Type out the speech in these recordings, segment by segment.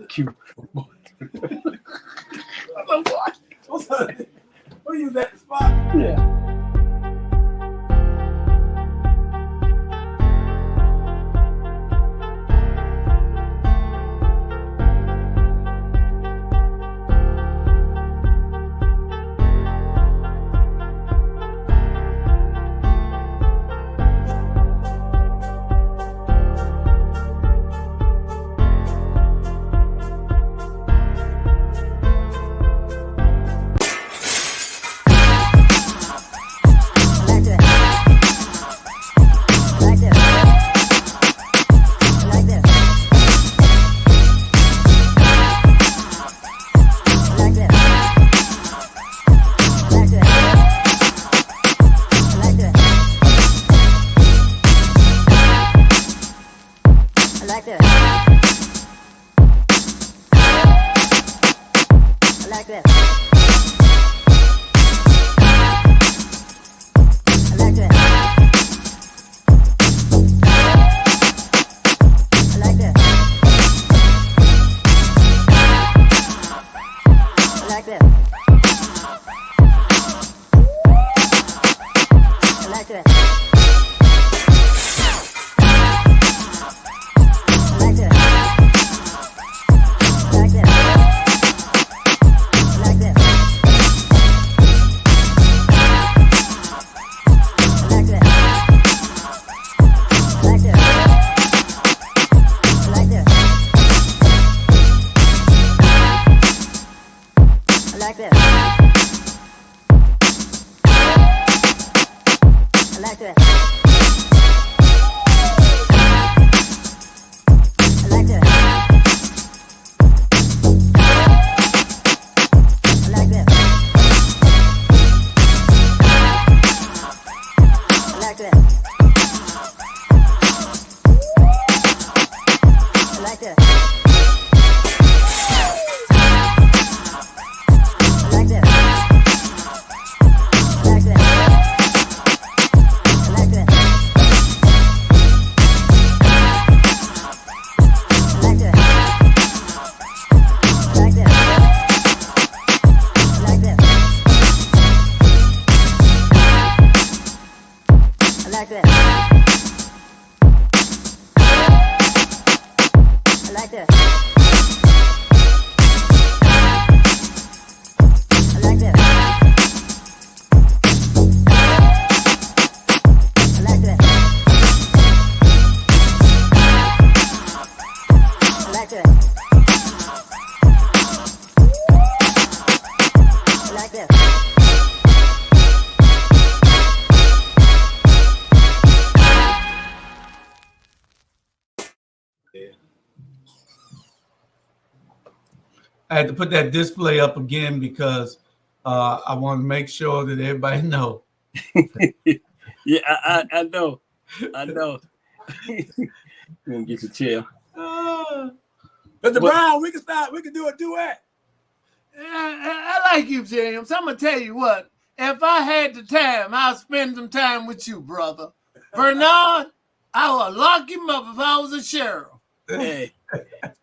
Cute. We'll use that spot. Yeah. I had to put that display up again because I want to make sure that everybody know. Yeah, I know. I know. You're gonna get your chair. Mr. Brown, we can do a duet. I like you, James. I'm gonna tell you what. If I had the time, I'll spend some time with you, brother. Bernard, I would lock him up if I was a sheriff. Hey.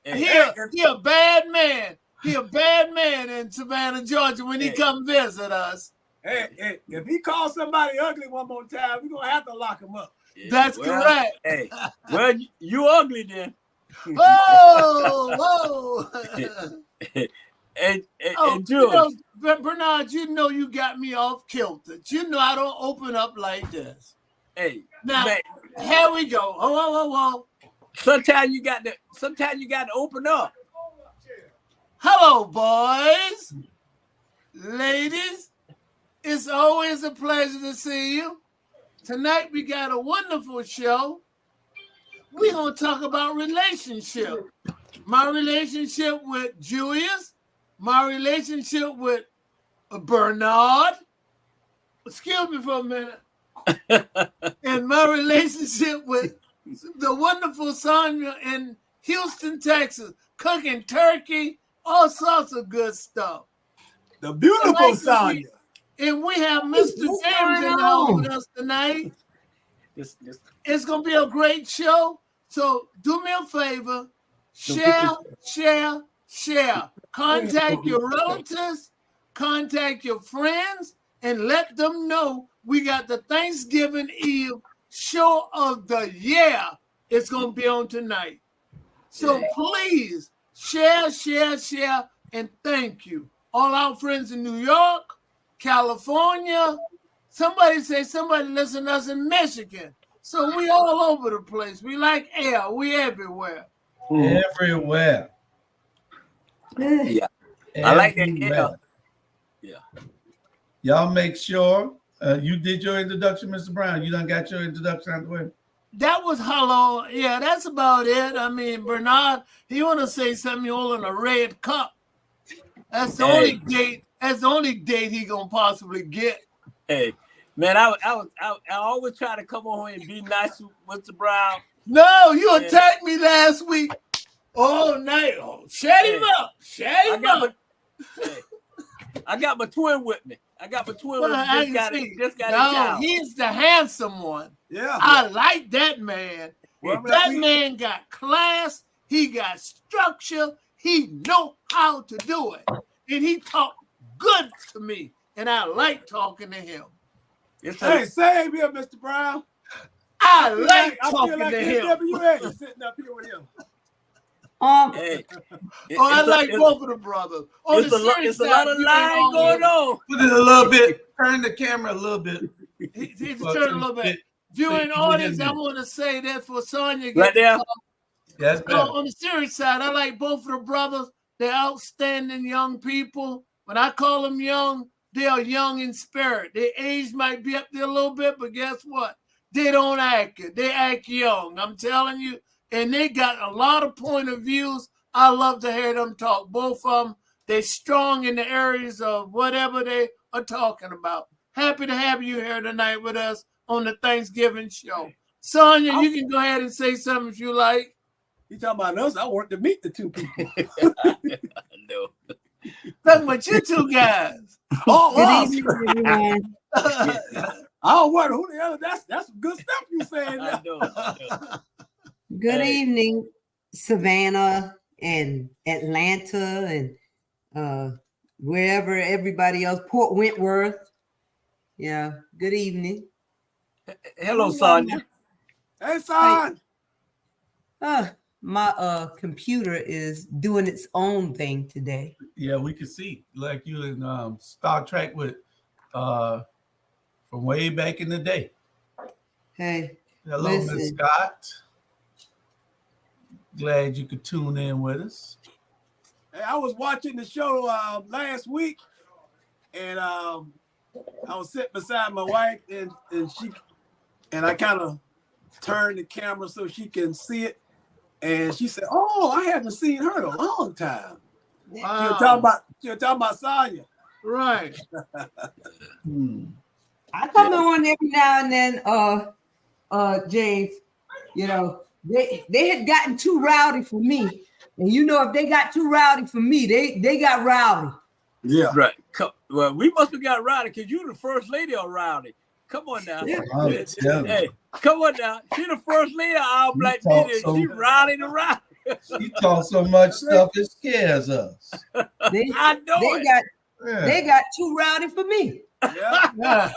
He a bad man. He a bad man in Savannah, Georgia when he come visit us. Hey, if he calls somebody ugly one more time, we're going to have to lock him up. Yeah, that's correct. Hey, well, you ugly then. Whoa. And George. Bernard, you know you got me off kilter. You know I don't open up like this. Hey, now, man. Here we go. Whoa. Sometimes you got to open up. Hello, boys, ladies. It's always a pleasure to see you. Tonight we got a wonderful show. We're going to talk about relationship. My relationship with Julius, my relationship with Bernard. Excuse me for a minute. And my relationship with the wonderful Sonia in Houston, Texas, cooking turkey, all sorts of good stuff. The beautiful Sonia. And we have Mr. James in the house with us tonight. It's going to be a great show. So do me a favor, Share, share, share. Contact your relatives, contact your friends, and let them know we got the Thanksgiving Eve show of the year. It's going to be on tonight. So please share, share, share, and thank you. All our friends in New York, California. Somebody listen to us in Michigan. So we all over the place. We like air. We everywhere. Everywhere. Yeah. I like that air. Yeah. Y'all make sure you did your introduction, Mr. Brown. You done got your introduction out the way. That was hello. Yeah, that's about it. I mean, Bernard, he want to say something holding a red cup. That's the only date. That's the only date he gonna possibly get. Hey, man, I always try to come on here and be nice to Mr. Brown. No, you attacked me last week all night. Oh, shut him up. Shut him up. I got my twin with me. Just got a child. He's the handsome one. Yeah. I like that man. That man got class. He got structure. He know how to do it. And he talked good to me. And I like talking to him. Hey, same here, Mr. Brown. I like talking to him. NWA sitting up here with him. I like both of the brothers. It's a lot of lying going on. Put it a little bit. Turn the camera a little bit. He's turn a little bit. Viewing audience, I want to say that for Sonya. Right there. Yes, on the serious side, I like both of the brothers. They're outstanding young people. When I call them young, they are young in spirit. Their age might be up there a little bit, but guess what? They don't act it. They act young. I'm telling you. And they got a lot of point of views. I love to hear them talk. Both of them, they're strong in the areas of whatever they are talking about. Happy to have you here tonight with us on the Thanksgiving show. Sonya, you can go ahead and say something if you like. You talking about us? I want to meet the two people. No. Talking about you two guys. Good evening, everyone. I don't wonder who the hell. That's some good stuff you saying. I know. Good evening, Savannah and Atlanta and wherever everybody else, Port Wentworth. Yeah, good evening. Hello, Sonya. Hey, son. My computer is doing its own thing today. Yeah, we can see like you in Star Trek with from way back in the day. Hey, hello, Miss Scott. Glad you could tune in with us. Hey, I was watching the show last week, and I was sitting beside my wife, and I kind of turned the camera so she can see it, and she said, "Oh, I haven't seen her in a long time." Wow. She was talking about Sonya. Right. I come on every now and then, James. You know, they had gotten too rowdy for me. And you know, if they got too rowdy for me, they got rowdy. Yeah. Right. Well, we must have got rowdy because you the first lady of rowdy. Come on now. Yeah. Hey, come on now. She the first lady of All Black Media. She rowdy to rowdy. She talks so much stuff it scares us. They got too rowdy for me. Yeah.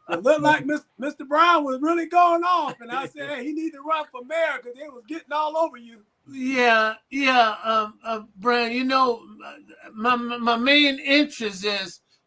It looked like Mr. Brown was really going off, and I said, "Hey, he need to run for mayor because they was getting all over you." Yeah. Brian, you know, my main interest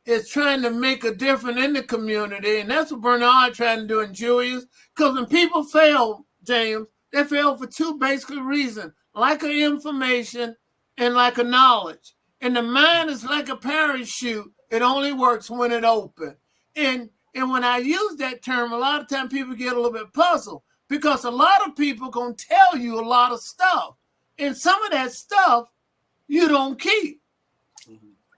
is trying to make a difference in the community, and that's what Bernard trying to do in Julius. Because when people fail, James, they fail for two basic reasons: lack of information and lack of knowledge. And the mind is like a parachute; it only works when it open. And when I use that term, a lot of times people get a little bit puzzled because a lot of people gonna tell you a lot of stuff, and some of that stuff you don't keep.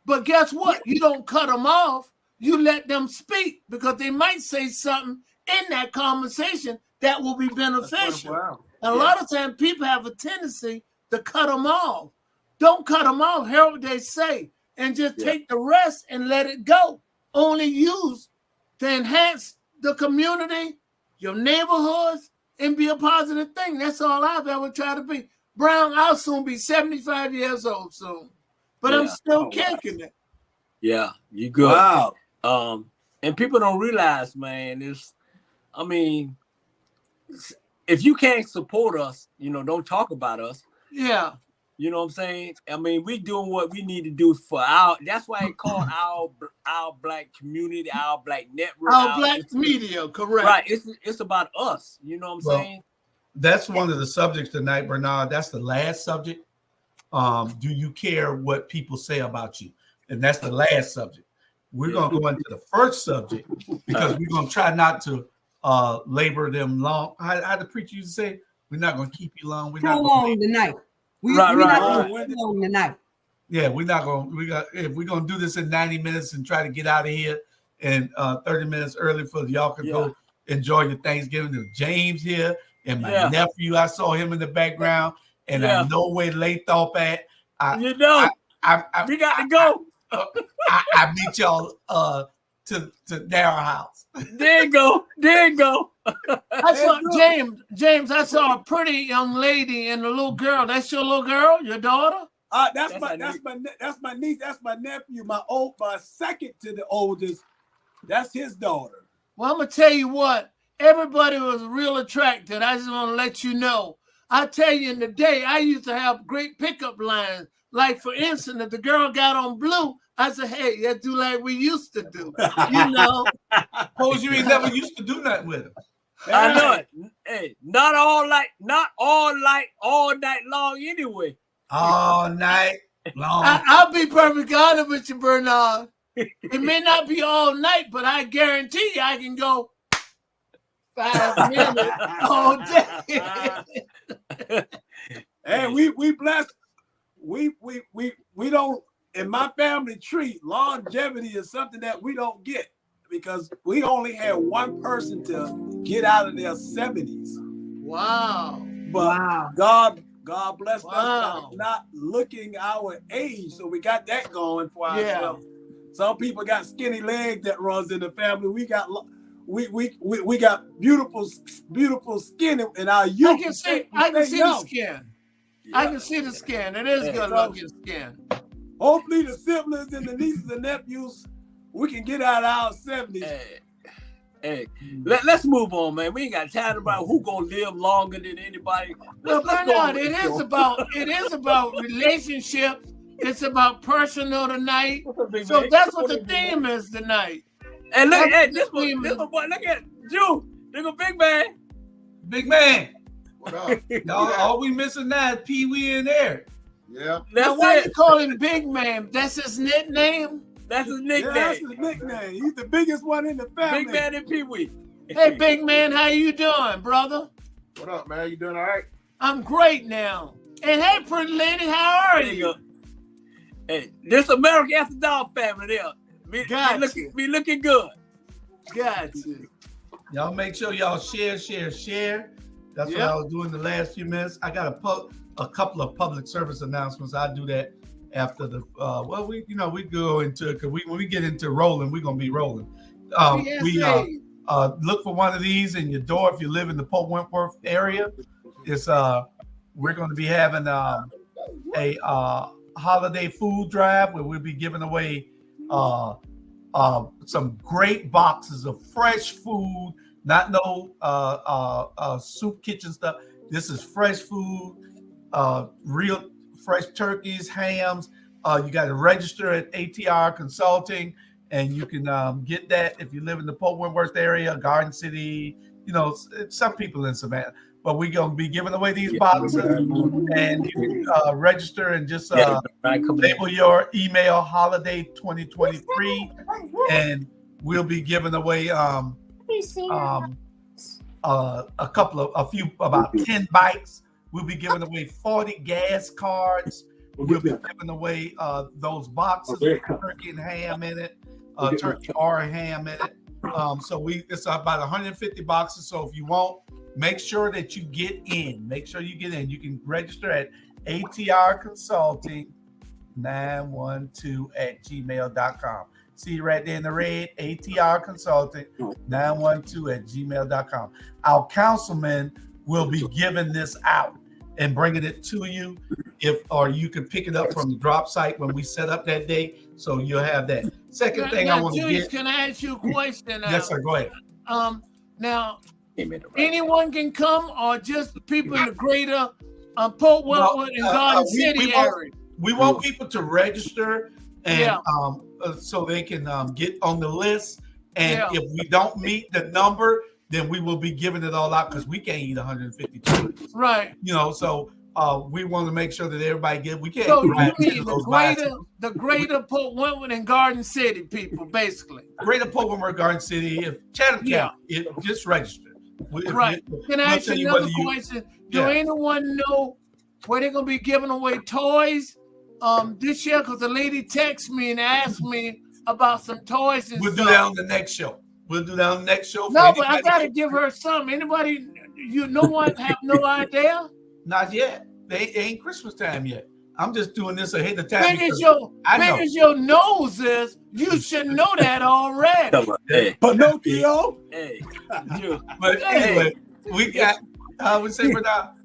But guess what? You don't cut them off. You let them speak because they might say something in that conversation that will be beneficial. Wow. And a lot of times people have a tendency to cut them off. Don't cut them off. Hear what they say and just take the rest and let it go. Only use to enhance the community, your neighborhoods, and be a positive thing. That's all I've ever tried to be. Brown, I'll soon be 75 years old soon. But I'm still kicking it. Yeah, you good. Wow. And people don't realize, man, if you can't support us, don't talk about us. Yeah. You know what I'm saying? We doing what we need to do for that's why it called our black community, our black network. Our black media, correct. Right. It's about us. You know what I'm saying? That's one of the subjects tonight, Bernard. That's the last subject. Do you care what people say about you? And that's the last subject. We're going to go into the first subject because we're going to try not to labor them long. How the preacher used to say, we're not going to keep you long. We're not prolong the night. We're not going to prolong the night. Yeah, we're not going to. If we're going to do this in 90 minutes and try to get out of here and 30 minutes early for y'all can go enjoy your Thanksgiving. There's James here and my nephew. I saw him in the background, and I know where Lathrop at. We got to go. I meet y'all to their house. There you go. I saw James. I saw a pretty young lady and a little girl. That's your little girl, your daughter? That's my niece. That's my nephew. My second to the oldest. That's his daughter. Well, I'm gonna tell you what. Everybody was real attracted. I just want to let you know. I tell you, in the day, I used to have great pickup lines. Like, for instance, if the girl got on blue, I said, hey, let's do like we used to do. Suppose you ain't never used to do nothing with him. I know it. Hey, not all night long anyway. All night long. I'll be perfectly honest with you, Bernard. It may not be all night, but I guarantee you I can go 5 minutes all day. Hey, we blessed. We don't, in my family tree, longevity is something that we don't get because we only had one person to get out of their 70s. Wow. But God blessed us by not looking our age. So we got that going for ourselves. Some people got skinny legs that runs in the family. We got beautiful skin in our youth. I can see the skin. I can see the skin. It is good looking skin. Hopefully the siblings and the nieces and nephews, we can get out of our 70s. Hey, let's move on, man. We ain't got time about who gonna live longer than anybody. Well, Bernard, it is about relationships. It's about personal tonight. So that's what the theme is tonight. And look, this one, boy, look at Drew. Look at Big Man. Big Man. What up? Y'all, all we missing now is Pee Wee and Eric. Yeah. Now, why you call him Big Man? That's his nickname? That's his nickname. Yeah, that's his nickname. He's the biggest one in the family. Big Man and Pee Wee. Hey, Big Man, how you doing, brother? What up, man? You doing all right? I'm great now. And hey, pretty lady, how are you? Hey, this American After Dog family there. We looking good. Got you. Y'all make sure y'all share. That's what I was doing the last few minutes. I got a couple of public service announcements. I'll do that after the we go into it because when we get into rolling, we're gonna be rolling. Look for one of these in your door if you live in the Pope Wentworth area. It's we're going to be having a holiday food drive where we'll be giving away some great boxes of fresh food, not no soup kitchen stuff. This is fresh food, real fresh turkeys, hams. You got to register at ATR Consulting, and you can get that if you live in the Pope Wentworth area, Garden City, some people in Savannah. But we're going to be giving away these boxes, and you can register and just label your email holiday 2023, and we'll be giving away about 10 bikes. We'll be giving away 40 gas cards. We'll be giving away those boxes with turkey and ham in it, turkey or ham in it. It's about 150 boxes. So if you want, make sure that you get in. You can register at ATR Consulting 912@gmail.com. See right there in the red, ATR Consulting 912@gmail.com. Our councilman will be giving this out. and bringing it to you. Or you can pick it up from the drop site when we set up that day. So you'll have that. Second thing I want to get. Can I ask you a question? Yes, sir. Go ahead. Now, anyone can come, or just the people in the greater Port Wentworth and Garden City area? We want people to register and so they can get on the list. And if we don't meet the number, then we will be giving it all out because we can't eat 150 turkeys. Right. So we want to make sure that everybody get. We can't. So you mean the greater Port Wentworth and Garden City people, basically. Greater Port Wentworth, Garden City, if Chatham County, just register. Right. Can I ask you another question? Do anyone know where they're gonna be giving away toys this year? Because the lady texted me and asked me about some toys and We'll stuff. do that on the next show. No, but I gotta give her some. Anybody? No one have no idea? Not yet. They ain't Christmas time yet. I'm just doing this ahead of time. Big as your nose is, you should know that already. Hey. Pinocchio. Hey. But anyway, we got. We say for now.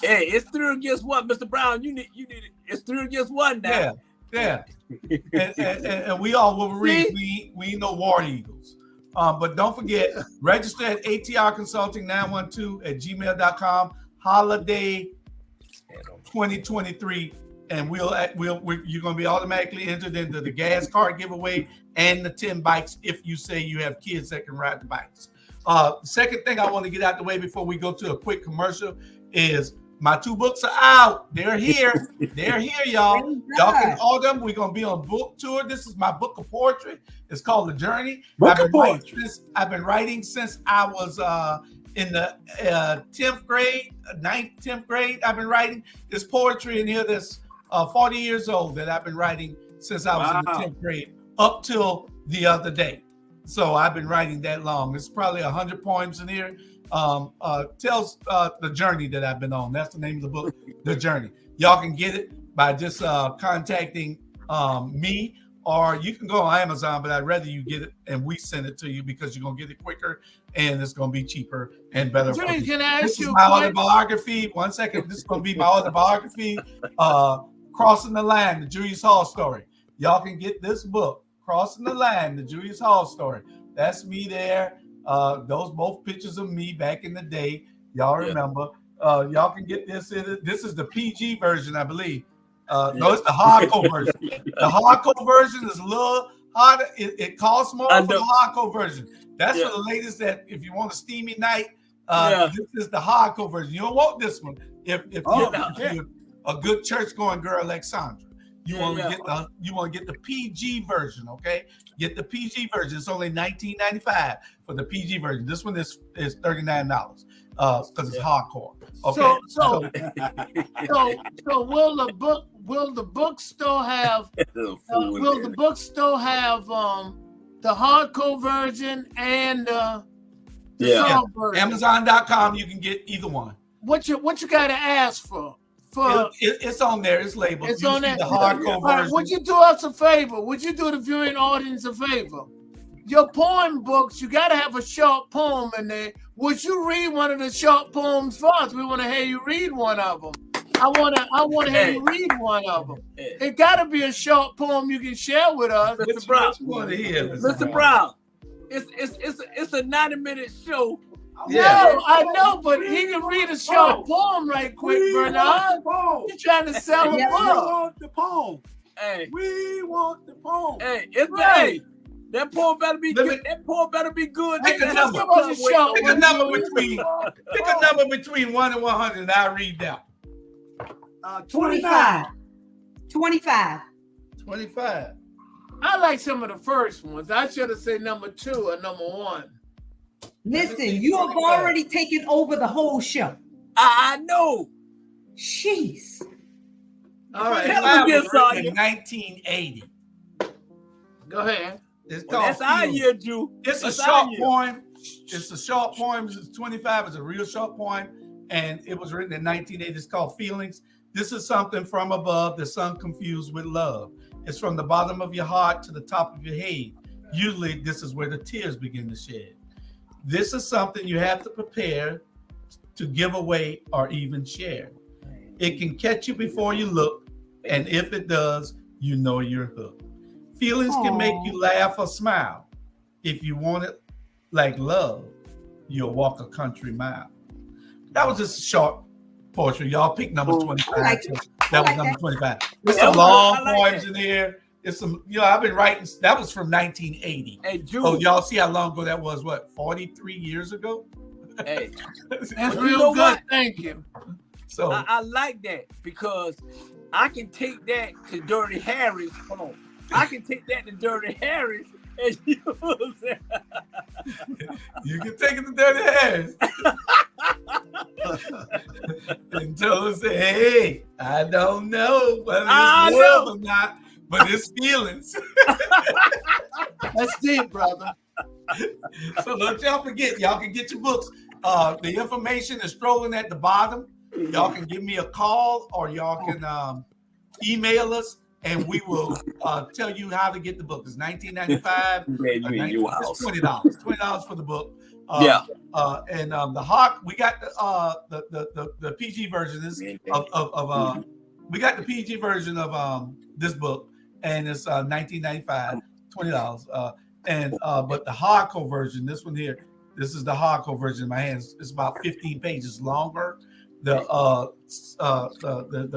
Hey, it's 3 against 1, Mr. Brown. You need it. It's 3 against 1 now. Yeah. and we all Wolverines. We ain't no War Eagles. But don't forget, register at atrconsulting912@gmail.com. Holiday 2023, and you're gonna be automatically entered into the gas card giveaway and the 10 bikes if you say you have kids that can ride the bikes. Second thing I want to get out the way before we go to a quick commercial is my 2 books are out. They're here. Y'all. Y'all can order them. We're gonna be on book tour. This is my book of poetry. It's called The Journey. I've been writing since I was in the 10th grade, 9th, 10th grade. I've been writing this poetry in here that's 40 years old that I've been writing since I was in the 10th grade up till the other day. So I've been writing that long. It's probably 100 poems in here. Tells the journey that I've been on. That's the name of the book, The Journey. Y'all can get it by just contacting me, or you can go on Amazon, but I'd rather you get it and we send it to you because you're going to get it quicker and it's going to be cheaper and better. Jay, can I ask this you is my autobiography. 1 second. This is going to be my autobiography, Crossing the Line, the Julius Hall story. Y'all can get this book, Crossing the Line, the Julius Hall story. That's me there. Those both pictures of me back in the day. Y'all remember. Y'all can get this in it. This is the PG version, I believe. No, it's the hardcore version. The hardcore version is a little harder. It costs more for the hardcore version. That's for the ladies that if you want a steamy night, this is the hardcore version. You don't want this one. If you're a good church going girl like Sandra, you want to get the PG version, okay? Get the PG version. It's only $19.95 for the PG version. This one is $39 because it's hardcore. Okay. So will the bookstore have the hardcore version and the soft version? Amazon.com, you can get either one. What you got to ask for? It's on there. It's labeled. It's on there. The hardcore version. Would you do us a favor? Would you do the viewing audience a favor? Your poem books, you got to have a short poem in there. Would you read one of the short poems for us? We want to hear you read one of them. I want to hear you read one of them. It got to be a short poem you can share with us. Mr. Brown, it's a 90-minute show. No, I know, but he can read a short poem right quick, Bernard. You're trying to sell a book. We want the poem. Hey, we want the poem. Hey, it's right. That poem better be good. That poem better be good. Pick a number. Pick a number between 1 and 100, and I'll read that. 25. 25. 25. I like some of the first ones. I should have said number 2 or number 1. Listen, you have already taken over the whole show. I know. Jeez. All right. In 1980. Go ahead. It's called that's our year, Drew. It's a short poem. It's a short poem. It's 25. It's a real short poem. And it was written in 1980. It's called Feelings. This is something from above, the sun confused with love. It's from the bottom of your heart to the top of your head. Usually, this is where the tears begin to shed. This is something you have to prepare to give away or even share. It can catch you before you look, and if it does, you know you're hooked. Feelings can make you laugh or smile. If you want it like love, you'll walk a country mile. That was just a short poetry. Y'all pick number 25. like That was number 25. There's some long poems in here. There's some, I've been writing. That was from 1980. Hey, Jude. Oh, y'all see how long ago that was? What, 43 years ago? Hey, That's real good. What? Thank you. So I like that because I can take that to Dirty Harry's. Hold on. I can take that to Dirty Harry's and use it. You can take it to Dirty Harry's. And tell us, hey, I don't know whether it's love or not, but it's feelings. That's deep, brother. So don't y'all forget, y'all can get your books. The information is strolling at the bottom. Y'all can give me a call or y'all can email us and we will tell you how to get the book. It's $19.95. It's $20 for the book. And the hard, we got the PG version of we got the PG version of this book, and it's $19.95, $20. But the hardcore version, this one here, this is the hardcore version in my hands. It's about 15 pages longer. The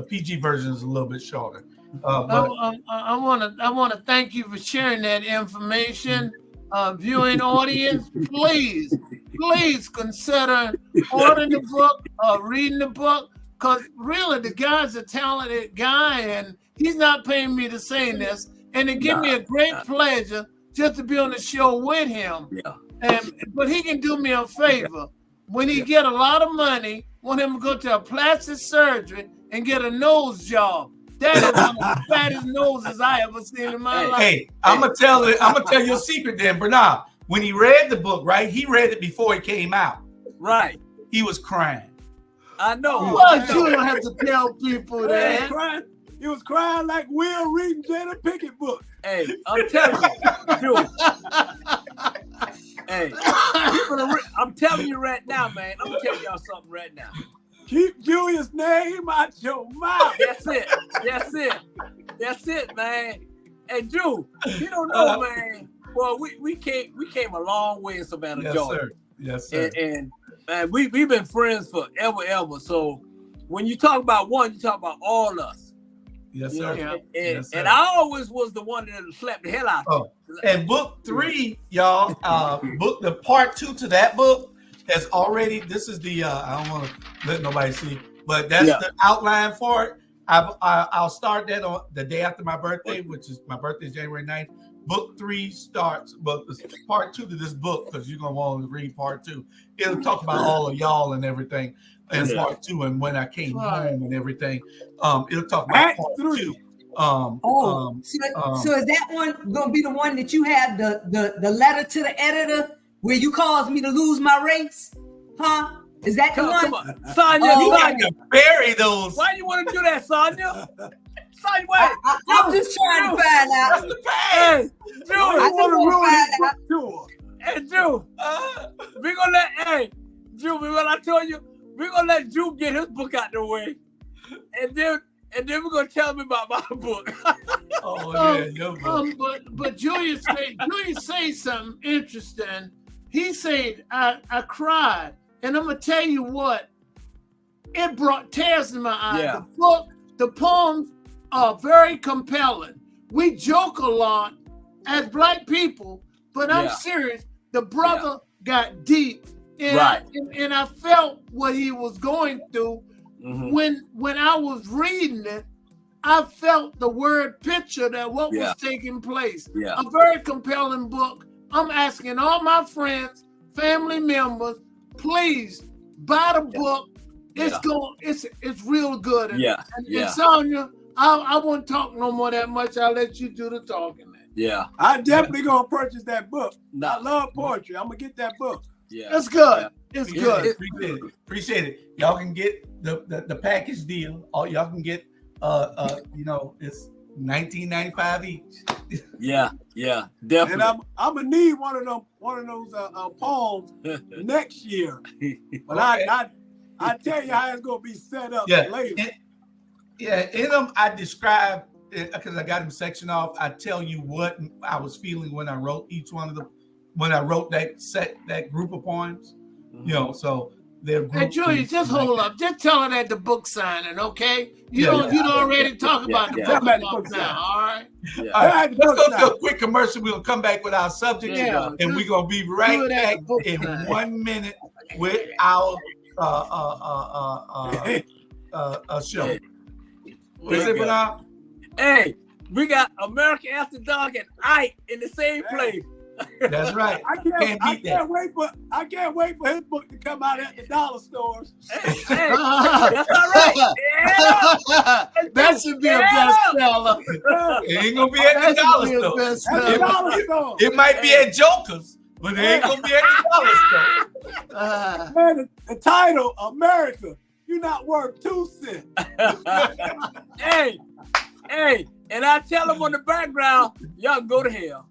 PG version is a little bit shorter. I want to thank you for sharing that information. Viewing audience, please consider ordering the book, reading the book, because really the guy's a talented guy, and he's not paying me to say this, and it gives me a great pleasure just to be on the show with him. But he can do me a favor. When he get a lot of money, want him to go to a plastic surgery and get a nose job. That is one of the fattest noses I ever seen in my life. Hey, I'm gonna tell you a secret then, Bernard. When he read the book, right? He read it before it came out. Right. He was crying. I know. Well, you don't have to tell people that. He was crying like Will reading Jada Pinkett book. Hey, I'm telling you, dude. Hey, I'm telling you right now, man. I'm gonna tell y'all something right now. Keep Julius' name out your mouth. That's it, man. And Drew, you don't know, man. Well, we came a long way in Savannah, Georgia. Yes, sir. And we've been friends forever. So when you talk about one, you talk about all us. Yes, sir. And I always was the one that slapped the hell out of you. And book 3, y'all, book the part 2 to that book has already. This is the I don't want to let nobody see, but that's the outline for it. I'll start that on the day after my birthday, which is my birthday is January 9th. Book 3 starts, but part 2 to this book, because you're gonna want to read part 2. It'll talk about all of y'all and everything in part 2, and when I came home and everything. It'll talk about part 2. So is that one gonna be the one that you had the letter to the editor where you caused me to lose my race? Huh? Is that the one? Come on. Sonia, you have to bury those. Why you want to do that, Sonia? Sonia, wait. I'm just trying to find out. That's the past. Hey, Drew, I want to ruin his book tour. Hey, Drew, we're gonna let Drew, what I told you, we're gonna let Drew get his book out the way, and then we're gonna tell him about my book. Your book. But Julius say something interesting. He said, I cried, and I'm gonna tell you what, it brought tears in my eyes. Yeah. The poems are very compelling. We joke a lot as Black people, but I'm serious. The brother got deep, and I felt what he was going through. Mm-hmm. When I was reading it, I felt the word picture that what was taking place. Yeah. A very compelling book. I'm asking all my friends, family members, please buy the book. It's real good. And Sonia, I won't talk no more that much. I'll let you do the talking. Yeah. I definitely gonna purchase that book. I love poetry. I'm gonna get that book. Yeah. It's good. It's good. Appreciate it. Y'all can get the package deal. Y'all can get it's $19.95 each. Yeah, definitely. And I'm gonna need one of those poems next year. But I tell you how it's gonna be set up later. Yeah, in them I describe because I got them sectioned off. I tell you what I was feeling when I wrote each one of them. When I wrote that group of poems, you know, so they're group. Hey, Julius, just hold up. Just tell her that the book signing, okay? You don't already talk about the book now, all right? Yeah. All right, let's go to a quick commercial. We'll come back with our subject, and we're gonna be right back in 1 minute with our show. What is it, Bernard? Hey, we got American After Dark and Ike in the same place. That's right. I can't wait for his book to come out at the dollar stores. Hey, that's all right. Yeah. That should be a bestseller. It ain't gonna be at the dollar store. It might be at Joker's, but it ain't gonna be at the dollar store. Man, the title, America, you're not worth 2 cents. Hey, and I tell them on the background, y'all go to hell.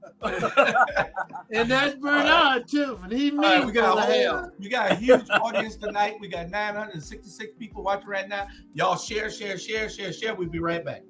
And that's Bernard too. And he means we got a huge audience tonight. We got 966 people watching right now. Y'all share. We'll be right back.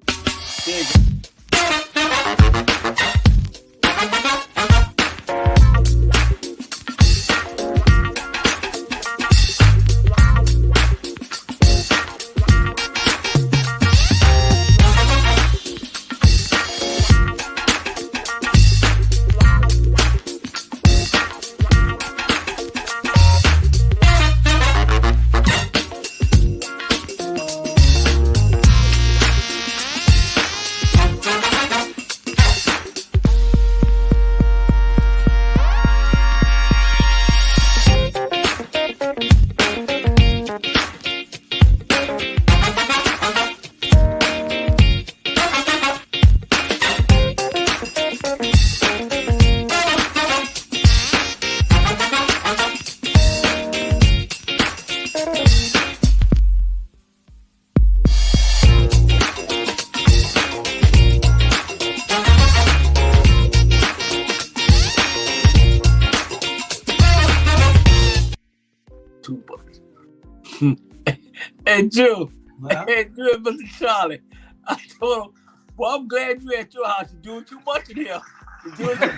Hey, Drew, Mr. Charlie, I told him, well, I'm glad you at your house. You're doing too much in here. You're doing too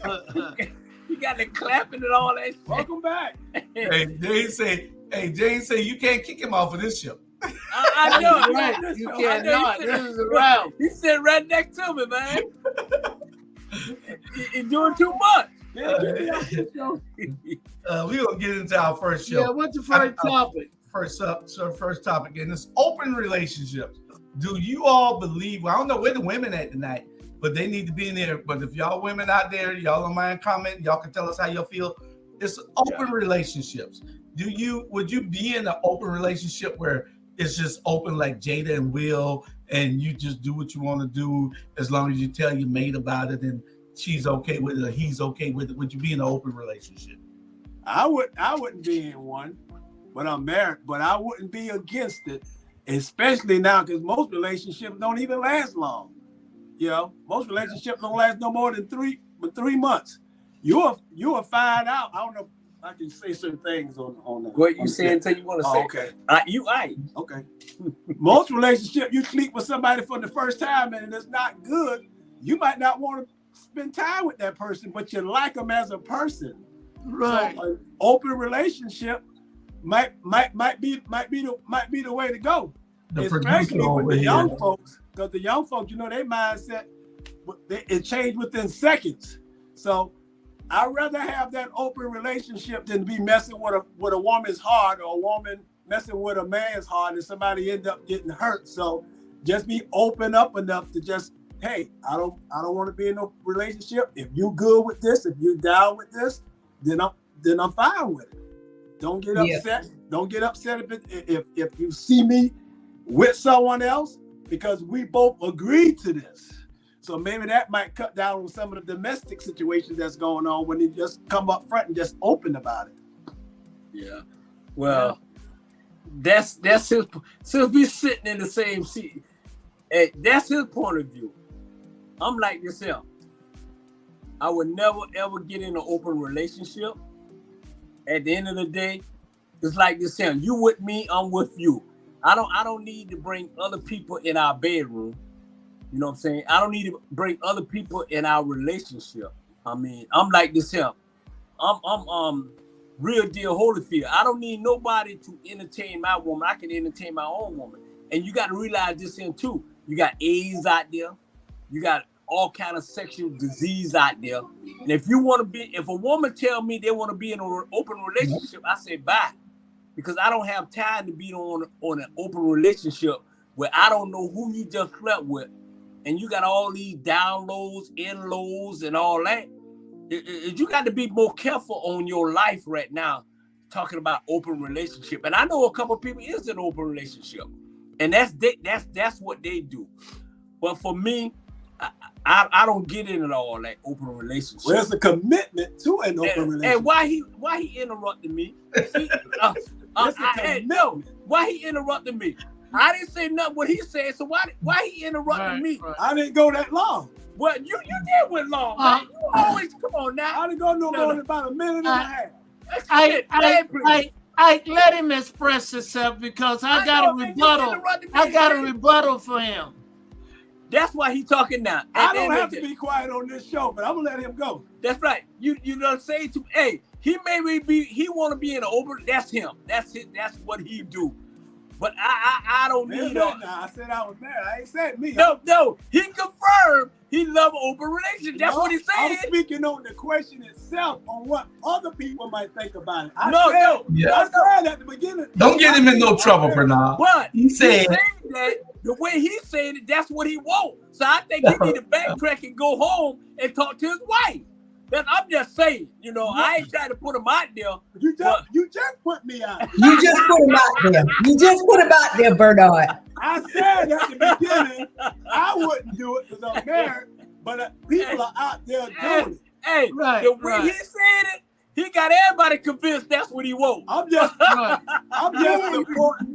much. You got the clapping and all that shit. Welcome back. Hey, James say you can't kick him off of this show. I know. Right. You cannot. This is around. He's sitting right next to me, man. He's doing too much. We're gonna get into our first show. Yeah, what's the first topic? First topic, and it's open relationships. Do you all believe? Well, I don't know where the women at tonight, but they need to be in there. But if y'all women out there, y'all don't mind comment, y'all can tell us how y'all feel. It's open relationships. Would you be in an open relationship where it's just open like Jada and Will, and you just do what you want to do as long as you tell your mate about it and she's okay with it or he's okay with it? Would you be in an open relationship? I wouldn't be in one, but I'm married. But I wouldn't be against it, especially now because most relationships don't even last long. You know, most relationships don't last no more than 3 months. You'll find out. I don't know if I can say certain things on what you say until you want to say. Okay. Okay. Most relationships, you sleep with somebody for the first time and it's not good. You might not want to spend time with that person, but you like them as a person. Right. So an open relationship might be the way to go. Especially with the young folks, because the young folks, you know, their mindset it changed within seconds. So I'd rather have that open relationship than be messing with a woman's heart or a woman messing with a man's heart and somebody end up getting hurt. So just be open up enough to just, hey, I don't want to be in a relationship. If you good with this, if you down with this, then I'm fine with it. Don't get upset. Don't get upset if you see me with someone else because we both agreed to this. So maybe that might cut down on some of the domestic situations that's going on when you just come up front and just open about it. Yeah. Well, that's his. Since we sitting in the same seat, that's his point of view. I'm like yourself. I would never ever get in an open relationship. At the end of the day, it's like this: you with me, I'm with you. I don't need to bring other people in our bedroom. You know what I'm saying? I don't need to bring other people in our relationship. I mean, I'm like this here. I'm real deal Holyfield. I don't need nobody to entertain my woman. I can entertain my own woman. And you got to realize this in too. You got AIDS out there. You got all kind of sexual disease out there. And if a woman tell me they want to be in an open relationship, I say bye. Because I don't have time to be on an open relationship where I don't know who you just slept with. And you got all these downloads, in-loads, and all that. You got to be more careful on your life right now, talking about open relationship. And I know a couple of people is in an open relationship, and that's what they do. But for me, I don't get into all that open relationship. Well, there's a commitment to an open relationship. And why he interrupted me? See, why he interrupted me? I didn't say nothing what he said, so why he interrupted me? Right. I didn't go that long. Well, you did went long, man. You always come on now. I didn't go no more than about a minute and a half. I let him express himself because I got a rebuttal. I got a rebuttal for him. That's why he talking now. I don't have to be quiet on this show, but I'm gonna let him go. That's right. You know say to hey, he want to be in the open. That's him. That's it. That's what he do. But I don't need that. I said I was married. I ain't said me. No. He confirmed he love open relationship. That's what he said. I'm speaking on the question itself, on what other people might think about it. I said at the beginning. Don't get him in no trouble, Bernard. But he said that the way he said it, that's what he want. So I think he need to backtrack and go home and talk to his wife. I'm just saying, I ain't trying to put him out there. You just put me out. You just put him out there. You just put him out there, Bernard. I said at the beginning, I wouldn't do it because I'm married, but people are out there doing it. Hey, the way he said it, he got everybody convinced that's what he wants. I'm just supporting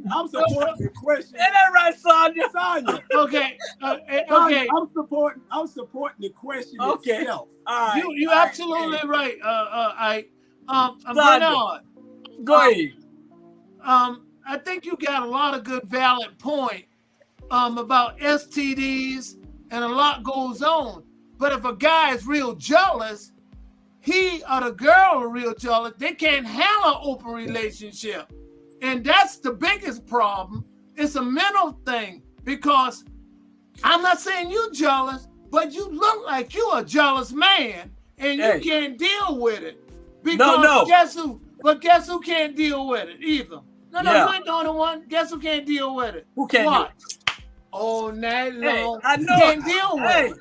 the question. Ain't that right, Sonya? Okay. I'm supporting the question itself. All right. You absolutely right. Bernard. Go ahead. I think you got a lot of good valid point about STDs, and a lot goes on. But if a guy is real jealous, he or the girl are real jealous, they can't handle an open relationship. And that's the biggest problem. It's a mental thing, because I'm not saying you jealous, but you look like you a jealous man, and you can't deal with it. Because guess who can't deal with it either? No, you ain't the only one. Guess who can't deal with it? Who can't deal with it? All night long. I know. Can't deal with it.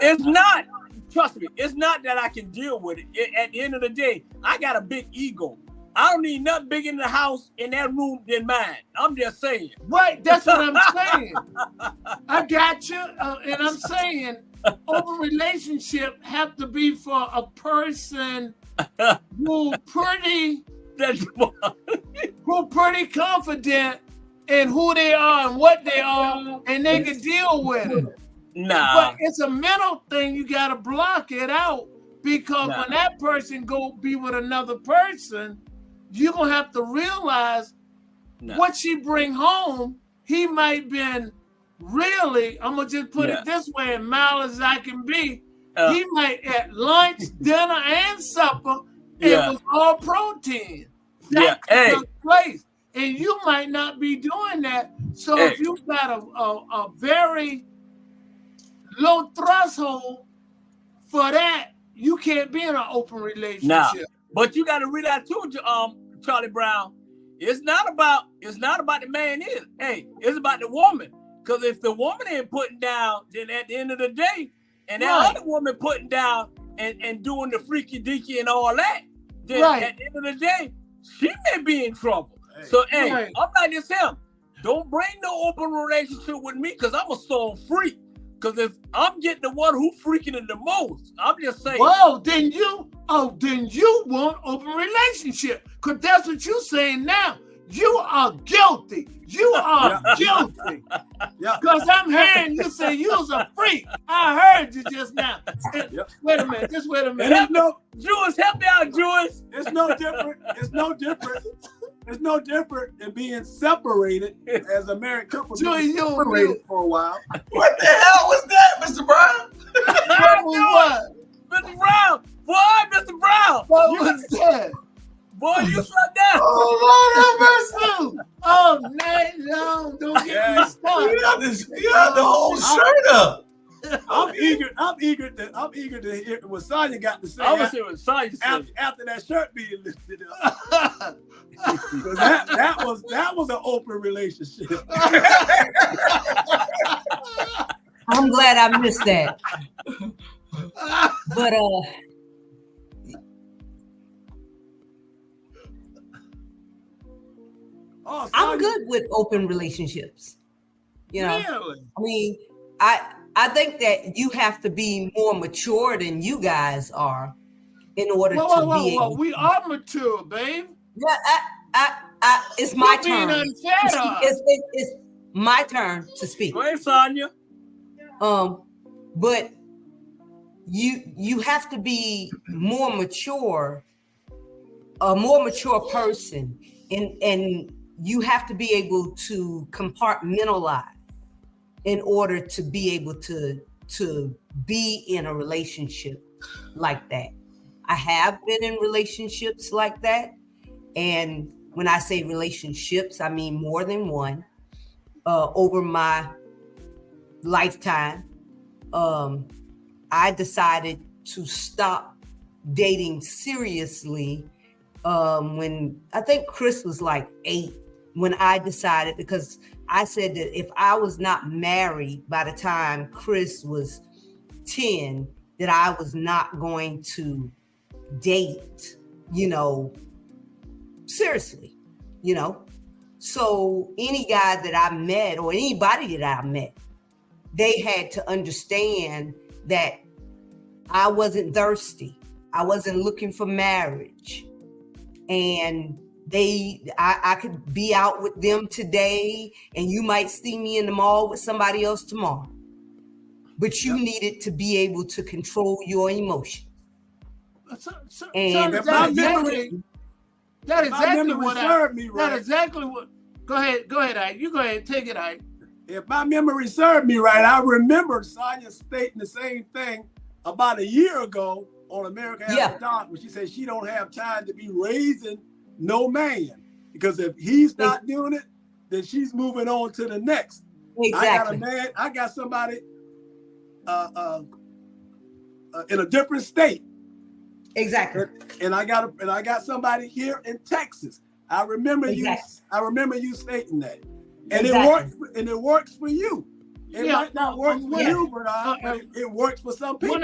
It's not. Trust me, it's not that I can deal with it. At the end of the day, I got a big ego. I don't need nothing bigger in the house, in that room, than mine. I'm just saying. Right, that's what I'm saying. I got you. And I'm saying open relationship have to be for a person who pretty confident in who they are and what they are, and they can deal with it. Nah. But it's a mental thing. You got to block it out, because when that person go be with another person, you're going to have to realize what she bring home. He might been really, I'm going to just put it this way, as mild as I can be, he might at lunch, dinner, and supper, it was all protein. That's the place. And you might not be doing that. So if you got a very low threshold for that, you can't be in an open relationship. Nah. But you got to realize too, Charlie Brown. It's not about the man either. Hey, it's about the woman. Because if the woman ain't putting down, then at the end of the day, and that other woman putting down and doing the freaky deaky and all that, then at the end of the day, she may be in trouble. So I'm like this him. Don't bring no open relationship with me, because I'm a soul freak. Because if I'm getting the one who freaking it the most, I'm just saying. Well, then you want open relationship, because that's what you're saying now. You are guilty. You are guilty. Because I'm hearing you say you was a freak. I heard you just now. Wait a minute. Just wait a minute. Jules, help me out, Jules. It's no different. It's no different It's no different than being separated as a married couple. Joey, Separated for a while. What the hell was that, Mr. Brown? What was what? Mr. Brown! Boy, Mr. Brown! What was that? Boy, you shut down! Oh, Lord have mercy. All night long. Don't get me started. You have the whole shirt up. I'm eager to hear what Sonya got to say. I was here with Sonya after that shirt being lifted up. Because that was an open relationship. I'm glad I missed that. But I'm good with open relationships. You know, Really? I mean, I think that you have to be more mature than you guys are in order to be able. We are mature, babe. Yeah, it's my turn. It's my turn to speak. Go ahead, Sonya. But you have to be more mature, a more mature person, and you have to be able to compartmentalize in order to be able to be in a relationship like that. I have been in relationships like that. And when I say relationships, I mean more than one. Over my lifetime, I decided to stop dating seriously when I think Chris was like 8, when I decided, because I said that if I was not married by the time Chris was 10, that I was not going to date, seriously, So any guy that I met or anybody that I met, they had to understand that I wasn't thirsty. I wasn't looking for marriage. And I could be out with them today and you might see me in the mall with somebody else tomorrow. But you needed to be able to control your emotions. That exactly what served me right. That exactly what. Go ahead, Ike. You go ahead, take it, Ike. If my memory served me right, I remember Sonya stating the same thing about a year ago on America After Dark, when she said she don't have time to be raising no man, because if he's not doing it, then she's moving on to the next. Exactly. I got somebody in a different state. Exactly. And I got somebody here in Texas. I remember you stating that. And it works for you. It might not work for you, but it works for some people.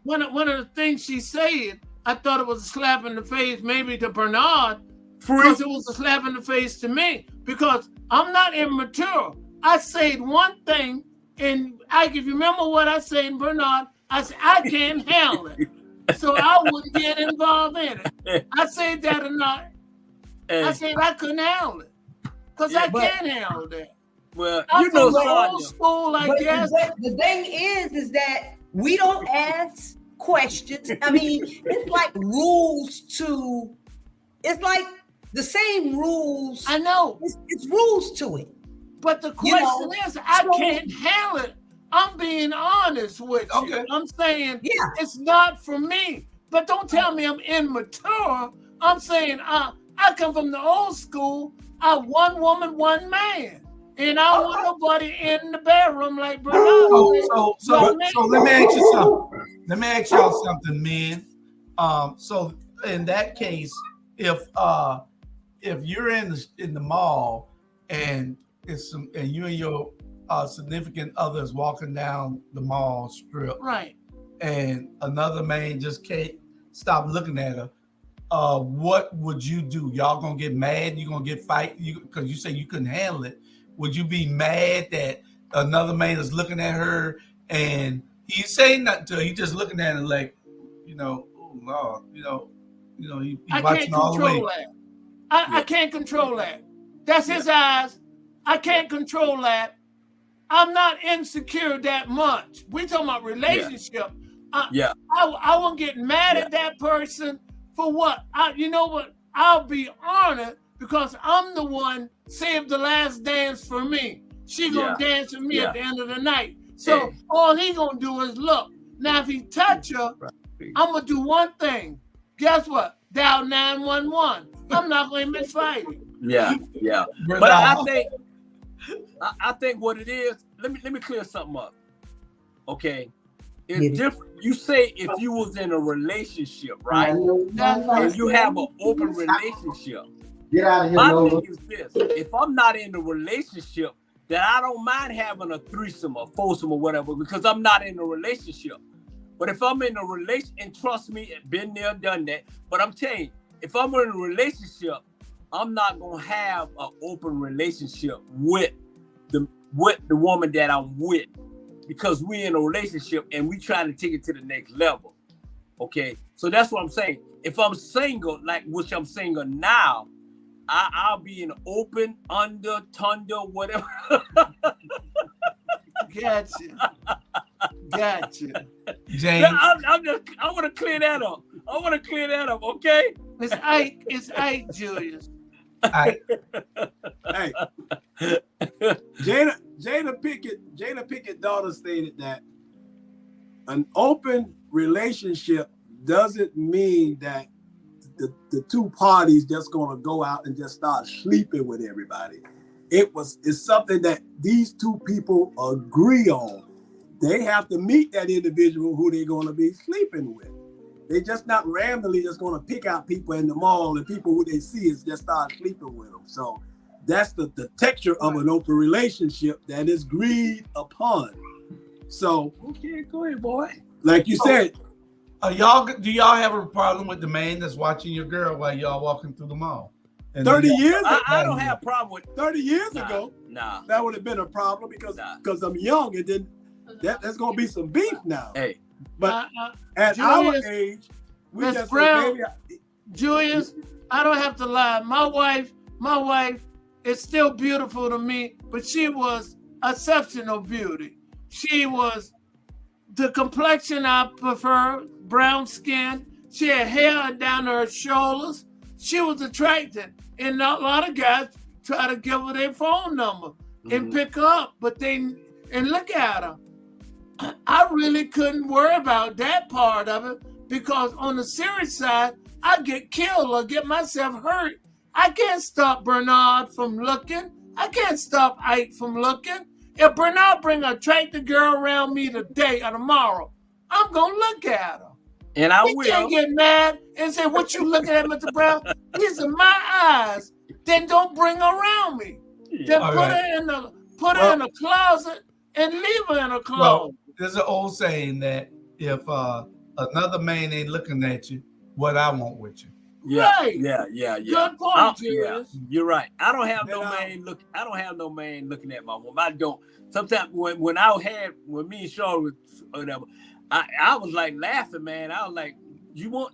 One of the things she said, I thought it was a slap in the face, maybe to Bernard, because it was a slap in the face to me, because I'm not immature. I said one thing, and Ike, if you remember what I said, Bernard, I said I can't handle it, so I wouldn't get involved in it. I said that or not. I said I couldn't handle it, because I can't handle that. Well, I'm from the old school, I guess. The thing is that we don't ask questions. I mean, it's like rules to. It's like the same rules. I know. It's rules to it. But the question is, I can't handle it. I'm being honest with you. I'm saying it's not for me. But don't tell me I'm immature. I'm saying I come from the old school. I'm one woman, one man. And I don't want nobody in the bedroom like Bernard. So let me ask you something. Let me ask y'all something, men. So in that case, if you're in the mall and you and your significant others walking down the mall strip, right, and another man just can't stop looking at her, what would you do? Y'all gonna get mad? You gonna get fight? Because you say you couldn't handle it. Would you be mad that another man is looking at her and he's saying nothing to her? He's just looking at her like, oh Lord, he's watching all the way. I can't control that. That's his eyes. I can't control that. I'm not insecure that much. We talking about relationship. I won't get mad at that person for what? You know what? I'll be honored because I'm the one saved the last dance for me. She gonna dance with me at the end of the night. So all he gonna do is look. Now if he touch her, I'm gonna do one thing. Guess what? Dial 911. I'm not gonna miss fighting. Yeah. But I think what it is. Let me clear something up. Okay, it's different. You say if you was in a relationship, right? And you have an open relationship. Get out of here. My thing is this: if I'm not in a relationship, then I don't mind having a threesome or foursome or whatever because I'm not in a relationship. But if I'm in a relationship, and trust me, I've been there, done that. But I'm telling you, if I'm in a relationship, I'm not gonna have an open relationship with the woman that I'm with, because we're in a relationship and we trying to take it to the next level. Okay, so that's what I'm saying. If I'm single, like which I'm single now, I'll be in open, under, thunder, whatever. Gotcha. James. I want to clear that up. Okay. It's Ike, Julius. Hey, Jada Pickett's daughter stated that an open relationship doesn't mean that the two parties just gonna go out and just start sleeping with everybody. It's something that these two people agree on. They have to meet that individual who they're gonna be sleeping with. They're just not randomly just gonna pick out people in the mall and people who they see is just start sleeping with them. So that's the texture of an open relationship that is agreed upon. So okay, go ahead, boy. Like you said. Do y'all have a problem with the man that's watching your girl while y'all walking through the mall? 30 years ago, I don't have a problem with 30 years ago. Nah, that would have been a problem because I'm young, and then that's gonna be some beef now. Hey, but at our age, we just Brown, Julius, I don't have to lie. My wife is still beautiful to me, but she was exceptional beauty. She was the complexion I prefer, brown skin. She had hair down to her shoulders. She was attractive. And a lot of guys try to give her their phone number and pick her up. And look at her. I really couldn't worry about that part of it because on the serious side, I get killed or get myself hurt. I can't stop Bernard from looking. I can't stop Ike from looking. If Bernard bring an attractive girl around me today or tomorrow, I'm going to look at her. And I will. Can't get mad and say, what you looking at, Mr. Brown? These are my eyes. Then don't bring her around me. Then put her in a closet and leave her in a closet. Well, there's an old saying that if another man ain't looking at you, what I want with you. Yeah, right. Yeah. Good point, you're right. I don't have no man looking at my woman. I don't. Sometimes when me and Shaw was whatever, I was like laughing, man. I was like, you know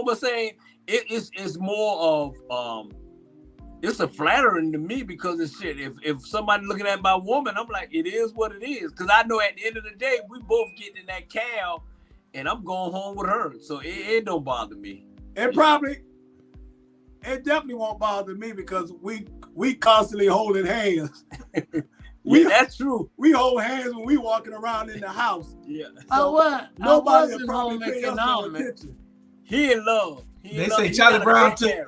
what I'm saying? It's more of it's a flattering to me because it's shit. If somebody looking at my woman, I'm like, it is what it is. Because I know at the end of the day, we both getting in that cab and I'm going home with her. So it don't bother me. It definitely won't bother me because we constantly holding hands. That's true. We hold hands when we walking around in the house. Yeah. So nobody will probably pay us no attention. He in love. They say Charlie Brown took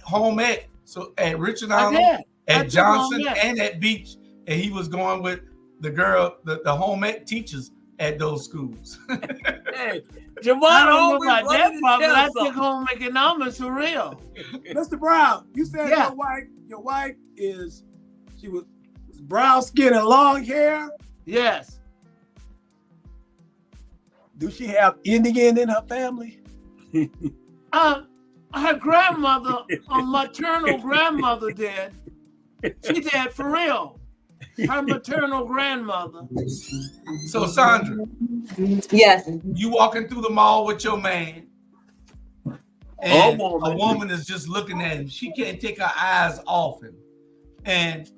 home ec. So at Richard Island, at Johnson, and at Beach, and he was going with the girl, the home ec teachers at those schools. Hey, Javon, I don't know about that part, but I think home economics for real. Mr. Brown, you said your wife she was brown skin and long hair? Yes. Do she have Indian in her family? Her grandmother, maternal grandmother did. She did for real. Her maternal grandmother. So Sandra, yes, you walking through the mall with your man, and a woman is just looking at him. She can't take her eyes off him. And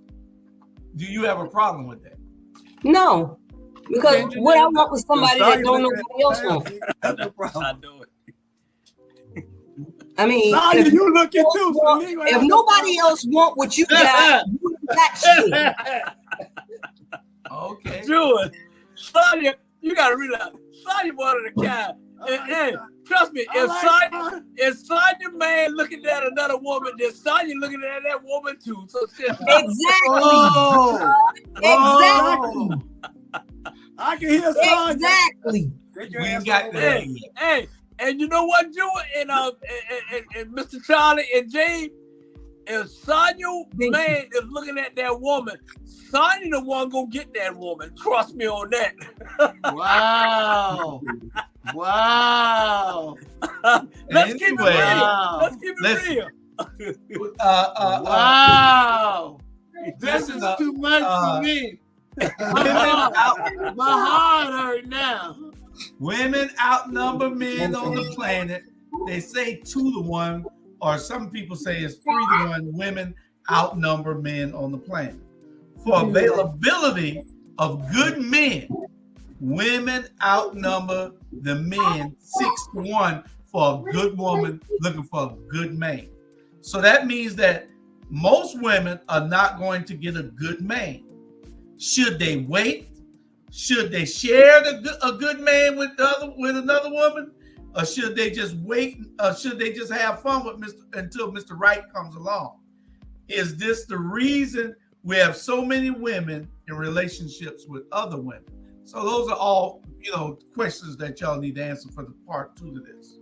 do you have a problem with that? No, because what I want was somebody that don't know nobody else wants. That's the problem. I know it. I mean, Sonya, you looking too. So if nobody else want what you got, you got shit. Okay. Jewel, Sonya, you gotta realize, Sonya one of the kind. And trust me, if Sonya man looking at another woman, then Sonya looking at that woman too. So Exactly. Exactly. I can hear Sonya. Exactly. We ain't got that yet. Hey, and you know what, Jewel, and Mr. Charlie and James, if Sonya man is looking at that woman, Sonya the one gonna get that woman. Trust me on that. Wow. Wow. Let's keep it real. Wow. Let's keep it real. Wow. This is too much for me. My heart hurt now. Women outnumber men on the planet. They say 2-1, or some people say it's 3-1. Women outnumber men on the planet. For availability of good men, women outnumber the men 6-1 for a good woman looking for a good man. So that means that most women are not going to get a good man. Should they wait? Should they share a good man with another woman, or should they just wait? Should they just have fun with until Mr. Right comes along? Is this the reason we have so many women in relationships with other women? So those are all, questions that y'all need to answer for the part 2 to this.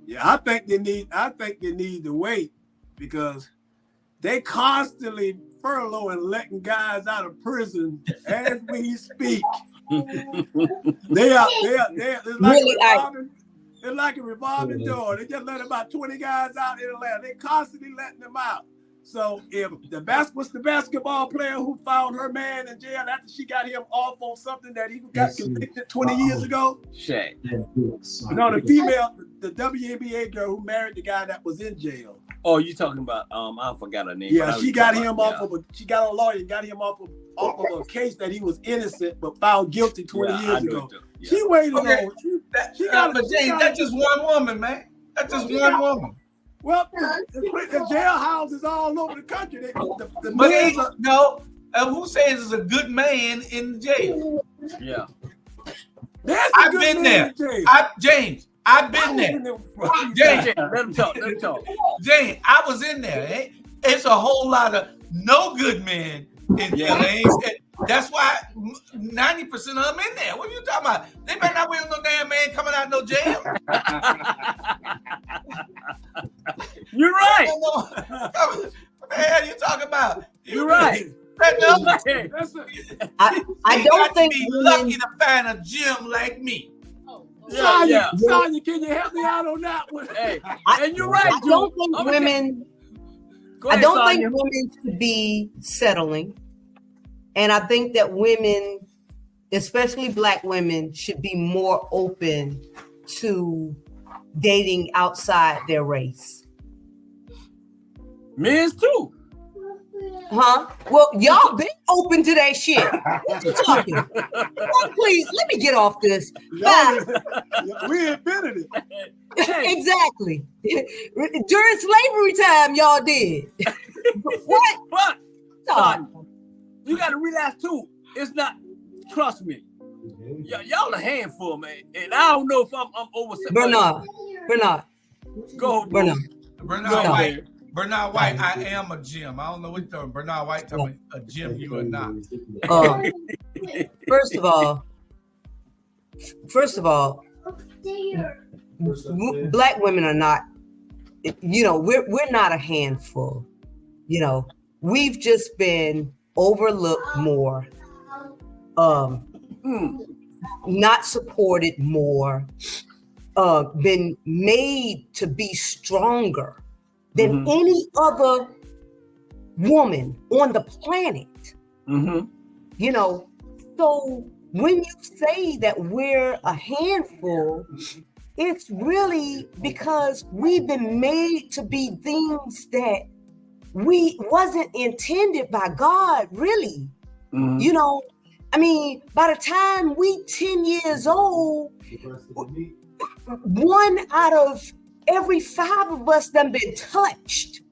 Yeah, I think they need to wait because they constantly furloughing and letting guys out of prison as we speak. They are it's like a revolving door. They just let about 20 guys out in Atlanta. They constantly letting them out. So if the basketball player who found her man in jail after she got him off on something that he got convicted 20 years ago. Shaq. No, the female, the WNBA girl who married the guy that was in jail. Oh, you talking about? I forgot her name. Yeah, she got him off of she got a lawyer, got him off of a case that he was innocent but found guilty 20 years ago. Yeah. She waited on. But James, that's just one woman, man. That's just one woman. Well, the jailhouses all over the country. Who says is a good man in jail? Yeah. I've been there. James, I've been there. James, let him talk. James, I was in there. It's a whole lot of no good men in jail. That's why 90% of them in there. What are you talking about? They better not wait on no damn man coming out of no jail. You're right. What the hell are you talking about? You're right. I don't think be lucky to find a gym like me. Sonya, can you help me out on that one? Hey, and you're right. I don't think women. I don't think women should be settling, and I think that women, especially Black women, should be more open to dating outside their race. Men's too. Huh? Well, y'all been open to that shit. What you talking? Oh, please, let me get off this. We invented it. Exactly. During slavery time, y'all did. What? But you got to realize too, it's not, trust me, y'all a handful, man. And I don't know if I'm over. Bernard. Go, Bernard White, I am a gym. I don't know what you're talking. Bernard White talking a gym, you are not. First of all, Black women are not, we're not a handful. We've just been overlooked more, not supported more, been made to be stronger than any other woman on the planet. So when you say that we're a handful, it's really because we've been made to be things that we wasn't intended by God, really. By the time we 10 years old, 1 out of every 5 of us done been touched.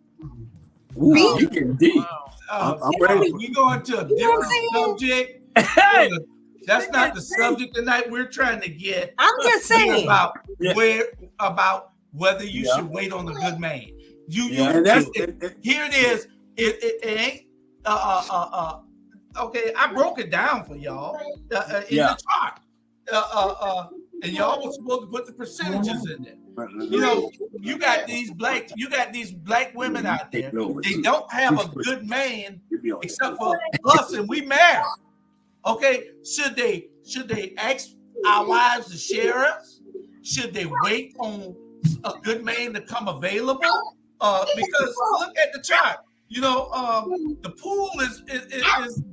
Ooh, you getting deep. I'm ready. We going to a You know what different I'm saying? subject. Hey, That's not the subject tonight. We're trying to get I'm just saying. about Yeah. whether you Yeah. should wait on a good man. And that's Here it is. It ain't. Okay, I broke it down for y'all in the chart. And y'all was supposed to put the percentages in there. You know, you got these black women out there. They don't have a good man except for us, and we married. Okay, should they ask our wives to share us? Should they wait on a good man to come available? Because look at the chart. You know, the pool is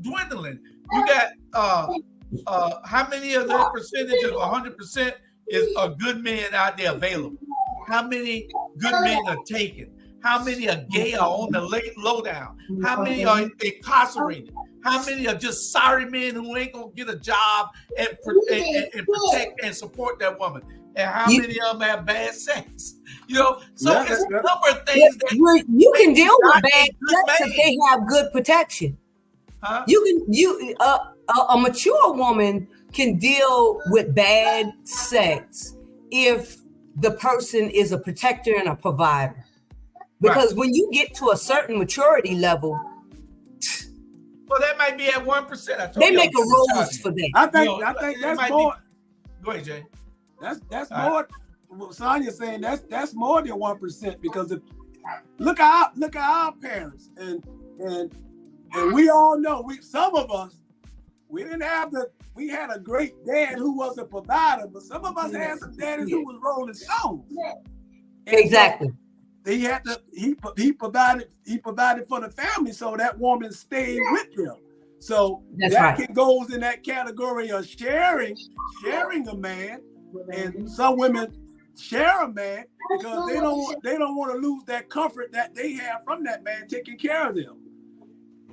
dwindling. You got how many of their percentage of 100% is a good man out there available? How many good men are taken? How many are gay or on the lowdown? How many are incarcerated? How many are just sorry men who ain't gonna get a job and protect and support that woman? And how many of them have bad sex? You know, so it's a number of things that you can deal with bad sex if they have good protection. Huh? A mature woman can deal with bad sex if the person is a protector and a provider. Because when you get to a certain maturity level, well, that might be at 1%. They make a rules for that. I think that's more. Go ahead, Jay. That's more. What Sonia's saying that's more than 1% because if look at our parents and we all know some of us we didn't have we had a great dad who was a provider, but some of us had some daddies who was rolling stones. And exactly. so he provided for the family, so that woman stayed with them. So that goes in that category of sharing a man, and some women share a man because they don't want to lose that comfort that they have from that man taking care of them.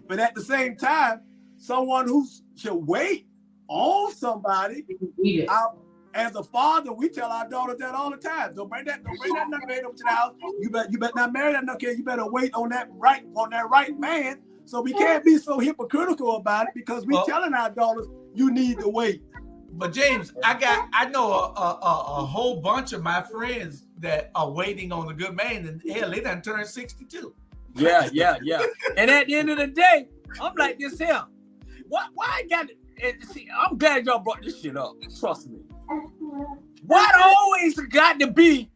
But at the same time, someone who should wait on somebody. As a father, we tell our daughters that all the time. Don't bring that knucklehead up to the house. You better not marry that knucklehead. You better wait on that right man. So we can't be so hypocritical about it because we telling our daughters you need to wait. But James, I know a whole bunch of my friends that are waiting on a good man, and hell, they done turned 62. Yeah. And at the end of the day, I'm like this here. Why I got it? And see, I'm glad y'all brought this shit up. Trust me. Why it always got to be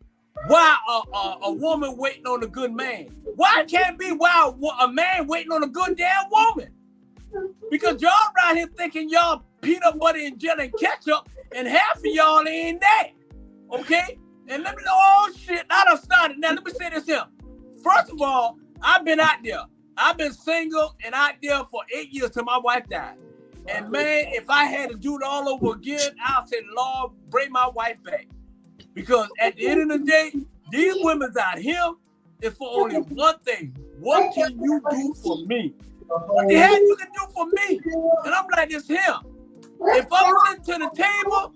why a woman waiting on a good man? Why it can't be why a man waiting on a good damn woman? Because y'all right here thinking y'all peanut butter and jelly and ketchup, and half of y'all ain't that. Okay? And let me know, oh shit, I done started. Now let me say this here. First of all, I've been out there. I've been single and out there for 8 years till my wife died. And man, if I had to do it all over again, I'll say, Lord, bring my wife back. Because at the end of the day, these women's out here is for only one thing. What can you do for me? What the hell you can do for me? And I'm like this here. If I'm sitting to the table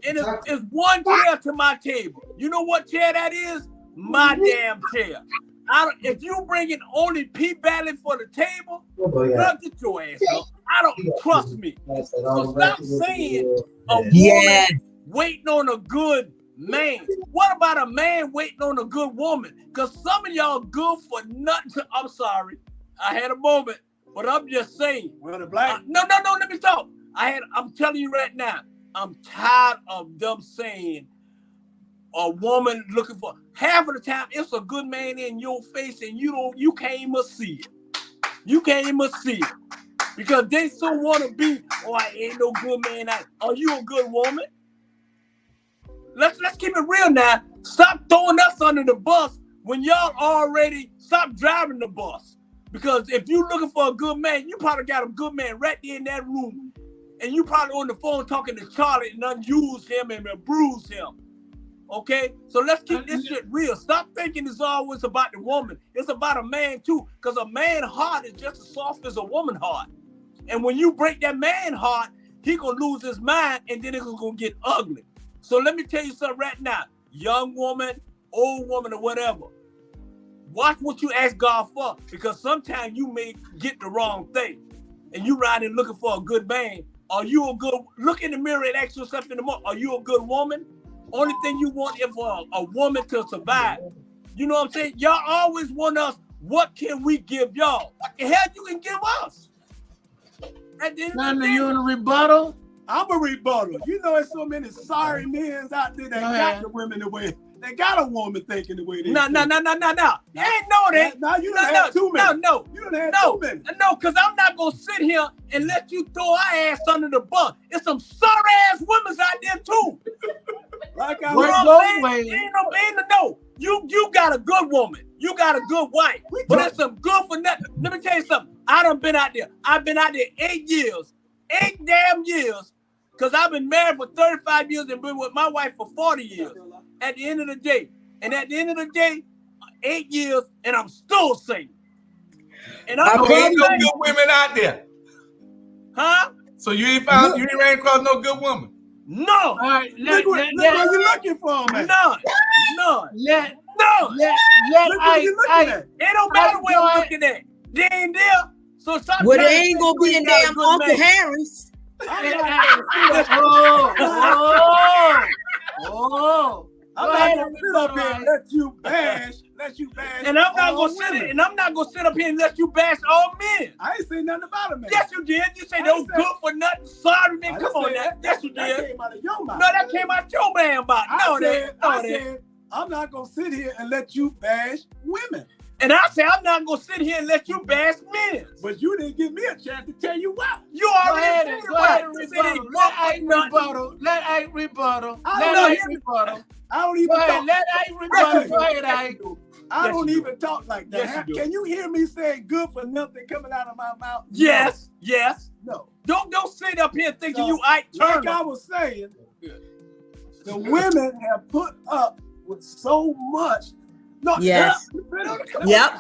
and it's one chair to my table, you know what chair that is? My damn chair. If you bring in only P-Valley for the table, get your ass up. I don't trust me. So stop saying a woman waiting on a good man. What about a man waiting on a good woman? Because some of y'all good for nothing. I'm sorry. I had a moment, but I'm just saying. Well, the black. No, let me talk. I'm telling you right now, I'm tired of them saying a woman looking for half of the time it's a good man in your face and you can't even see it. You can't even see it. Because they so want to be, I ain't no good man. Are you a good woman? Let's keep it real now. Stop throwing us under the bus when y'all already stop driving the bus. Because if you looking for a good man, you probably got a good man right there in that room. And you probably on the phone talking to Charlie and unuse him and bruise him. Okay? So let's keep this shit real. Stop thinking it's always about the woman. It's about a man too. Because a man's heart is just as soft as a woman's heart. And when you break that man's heart, he gonna lose his mind and then it's gonna get ugly. So let me tell you something right now. Young woman, old woman or whatever, watch what you ask God for, because sometimes you may get the wrong thing. And you riding looking for a good man. Are you a good, look in the mirror and ask yourself in the morning, are you a good woman? Only thing you want is for a woman to survive. You know what I'm saying? Y'all always want us, what can we give y'all? What the hell you can give us? At the end of the day, you in a rebuttal? I'm a rebuttal. You know, there's so many sorry men out there that got the women the way. They got a woman thinking the way they No. You ain't know that. No, you done had too many. No. You done had too many. No, because I'm not going to sit here and let you throw our ass under the bus. There's some sorry ass women out there too. Like I was saying, no. You got a good woman. You got a good wife. But there's some good for nothing. Let me tell you something. I done been out there. I've been out there 8 years. 8 damn years. Because I've been married for 35 years and been with my wife for 40 years. At the end of the day. And at the end of the day, 8 years, and I'm still single. And I'm ain't no good women out there. Huh? So you ain't ran across no good woman? No. All right, look what you're looking for, man. None. Let it don't matter what I'm looking at. They ain't there. So stop. Well, they ain't gonna be in damn Uncle Harris. I'm not gonna sit up here and let you bash. And I'm not gonna sit up here and let you bash all men. I ain't say nothing about it, man. Yes, you did. You say those good for nothing. Sorry, man. Come on now. Yes, you did. That came out of your mouth. No, that came out your man mouth. I said, I'm not gonna sit here and let you bash women. And I say I'm not gonna sit here and let you bash men. But you didn't give me a chance to tell you why. You already said rebuttal. Let Ike rebuttal. I don't even talk. Let Ike rebuttal. Go ahead, Ike. I don't even talk like that. Yes, can you hear me saying good for nothing coming out of my mouth? Yes. No. Don't sit up here thinking you Ike Turner. Like I was saying, the women have put up with so much. No, yes. Yep.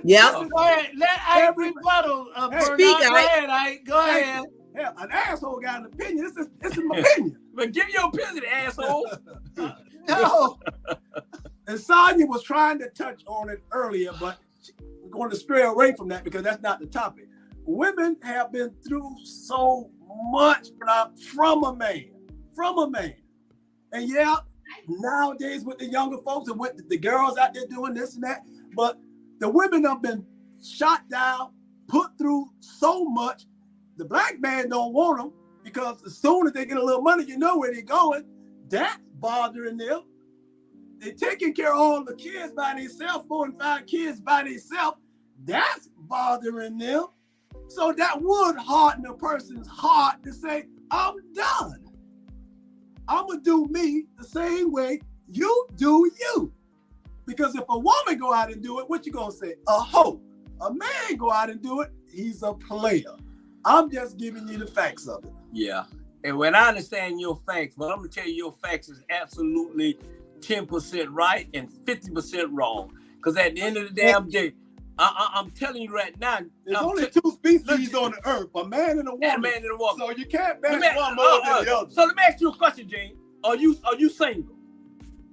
Go ahead. Let Ike rebuttal. Speak, Ike. Go ahead. Hell, an asshole got an opinion. This is my opinion. But give your opinion, asshole. No. And Sonya was trying to touch on it earlier, but we're going to stray away from that because that's not the topic. Women have been through so much from a man. And yeah, nowadays with the younger folks and with the girls out there doing this and that, but the women have been shot down, put through so much. The black man don't want them because as soon as they get a little money, you know where they're going. That's bothering them. They're taking care of all the kids by themselves, 4 and 5 kids by themselves. That's bothering them. So that would harden a person's heart to say, I'm done. I'm going to do me the same way you do you. Because if a woman go out and do it, what you going to say? A hoe. A man go out and do it, he's a player. I'm just giving you the facts of it. Yeah. And when I understand your facts, but I'm going to tell you your facts is absolutely 10% right and 50% wrong. Because at the end of the damn day, I'm telling you right now. There's only 2 species on the earth, a man and a woman. Man and a woman. So you can't bash one more than the other. So let me ask you a question, James. Are you single?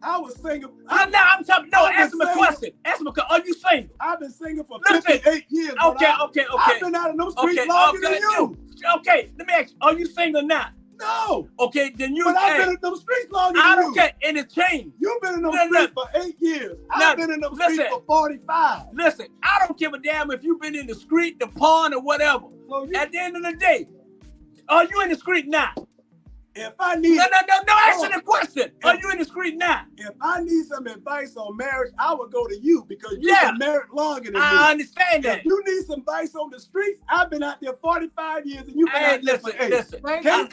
I was single. I'm talking. No, answer my question. Answer my question. Are you single? I've been single for 58 years. Okay. I've been out of those streets longer than you. Okay, let me ask you. Are you single now? No. Okay, then you. But I've been in those streets longer than you. I don't care, and it changed. You've been in those streets for 8 years. I've been in those streets for 45. Listen, I don't give a damn if you've been in the street, the pond, or whatever. At the end of the day, are you in the street now? If I need no, answer the question. Are you in the street now? If I need some advice on marriage, I would go to you because you've been married longer than me. I understand that. If you need some advice on the streets, I've been out there 45 years and you've been out there for 8. Listen. Thank you,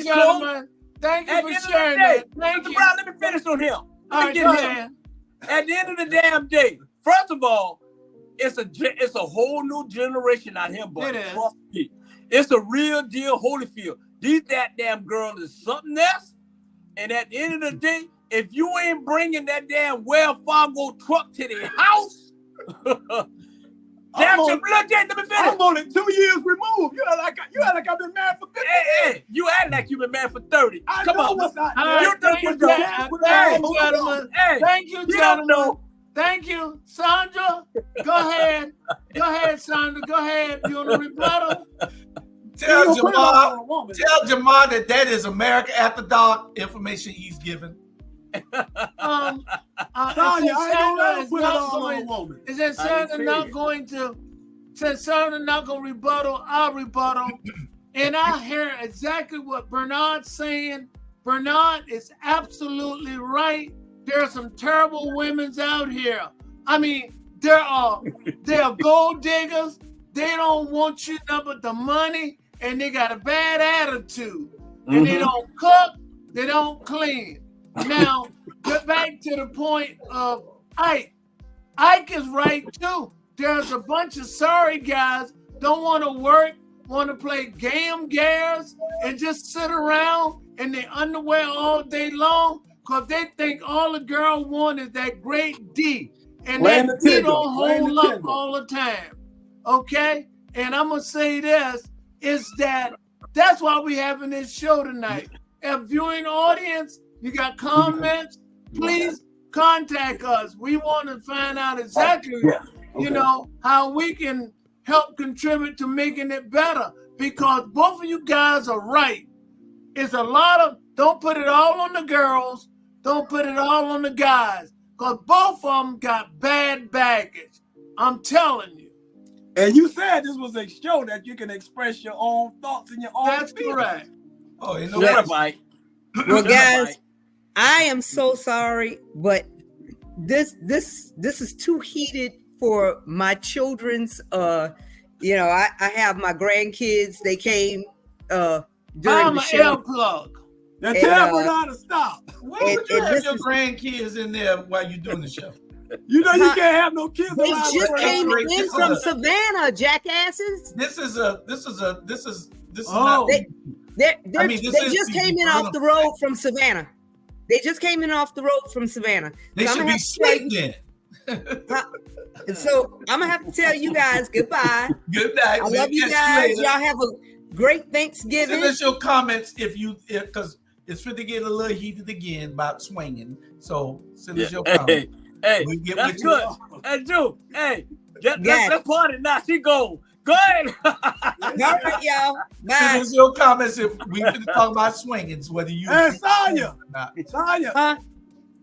gentlemen. Thank you for sharing that. Thank you. Let me finish on him. At the end of the damn day, first of all, it's a whole new generation out here, boy. It is. It's a real deal Holyfield. These that damn girl is something else. And at the end of the day, if you ain't bringing that damn Wells Fargo truck to their house, Jackson, look, let me finish. I'm only 2 years removed. You act like I've been married for 50 years. Hey, you act like you've been married for 30. I Come know on. what's not All there. right, thank you, gentlemen. Hey, Thank you, you don't gentlemen. know. Thank you, Sandra. Go ahead. Go ahead, Sandra. Go ahead. You want to rebuttal? Tell Jamal that is America After Dark information he's giving. Tanya, I ain't gonna put it all on a woman. Is that Sandra not going to? Since Sandra not going to rebuttal, I'll rebuttal. And I hear exactly what Bernard's saying. Bernard is absolutely right. There are some terrible women's out here. I mean, they are gold diggers. They don't want you nothing but the money, and they got a bad attitude. And they don't cook, they don't clean. Now, get back to the point of Ike. Ike is right too. There's a bunch of sorry guys don't want to work, want to play gares, and just sit around in their underwear all day long because they think all the girl want is that great D. And that D don't hold up all the time. Okay? And I'm going to say this, is that's why we having this show tonight. If viewing audience, you got comments, please contact us. We want to find out exactly, how we can help contribute to making it better. Because both of you guys are right. It's a lot of, don't put it all on the girls. Don't put it all on the guys. Because both of them got bad baggage. I'm telling you. And you said this was a show that you can express your own thoughts and your own That's feelings. correct. Oh, you know Shut what? up, Ike. Well, guys, I am so sorry, but this is too heated for my children's. I have my grandkids. They came during the show. Plug. Now tell Bernard to stop. Why would you have your grandkids in there while you're doing the show? You know you can't have no kids. They just came in from Savannah, jackasses. This is not. They just came in off the road from Savannah. They just came in off the road from Savannah. They should be sweet then. So I'm gonna have to tell you guys goodbye. Good night. I love you guys. Y'all have a great Thanksgiving. Send us your comments because it's fit to get a little heated again about swinging. So send us your comments. Hey, that's good. Hey, Drew. Hey, let's party now. She go. Go ahead. All right, y'all. Bye. Send us your comments if we can talk about swinging, whether you. Hey, Sonya.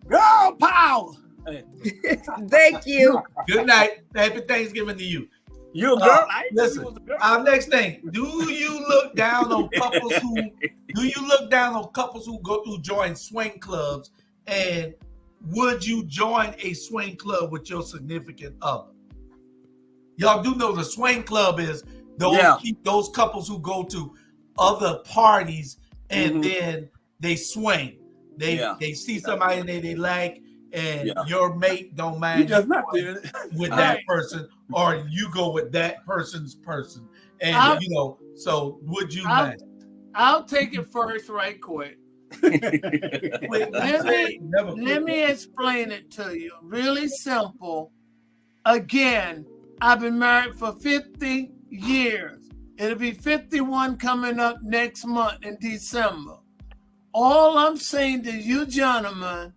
Girl power. Hey. Thank you. Good night. Happy Thanksgiving to you. You a girl. Listen, our next thing. Do you look down on couples who go through join swing clubs, and would you join a swing club with your significant other? Y'all do know the swing club is those couples who go to other parties and then they swing. They see somebody they like, and your mate don't mind with that person, or you go with that person's person. And so would you mind? I'll take it first right quick. Let me explain it to you. Really simple. Again, I've been married for 50 years. It'll be 51 coming up next month in December. All I'm saying to you gentlemen,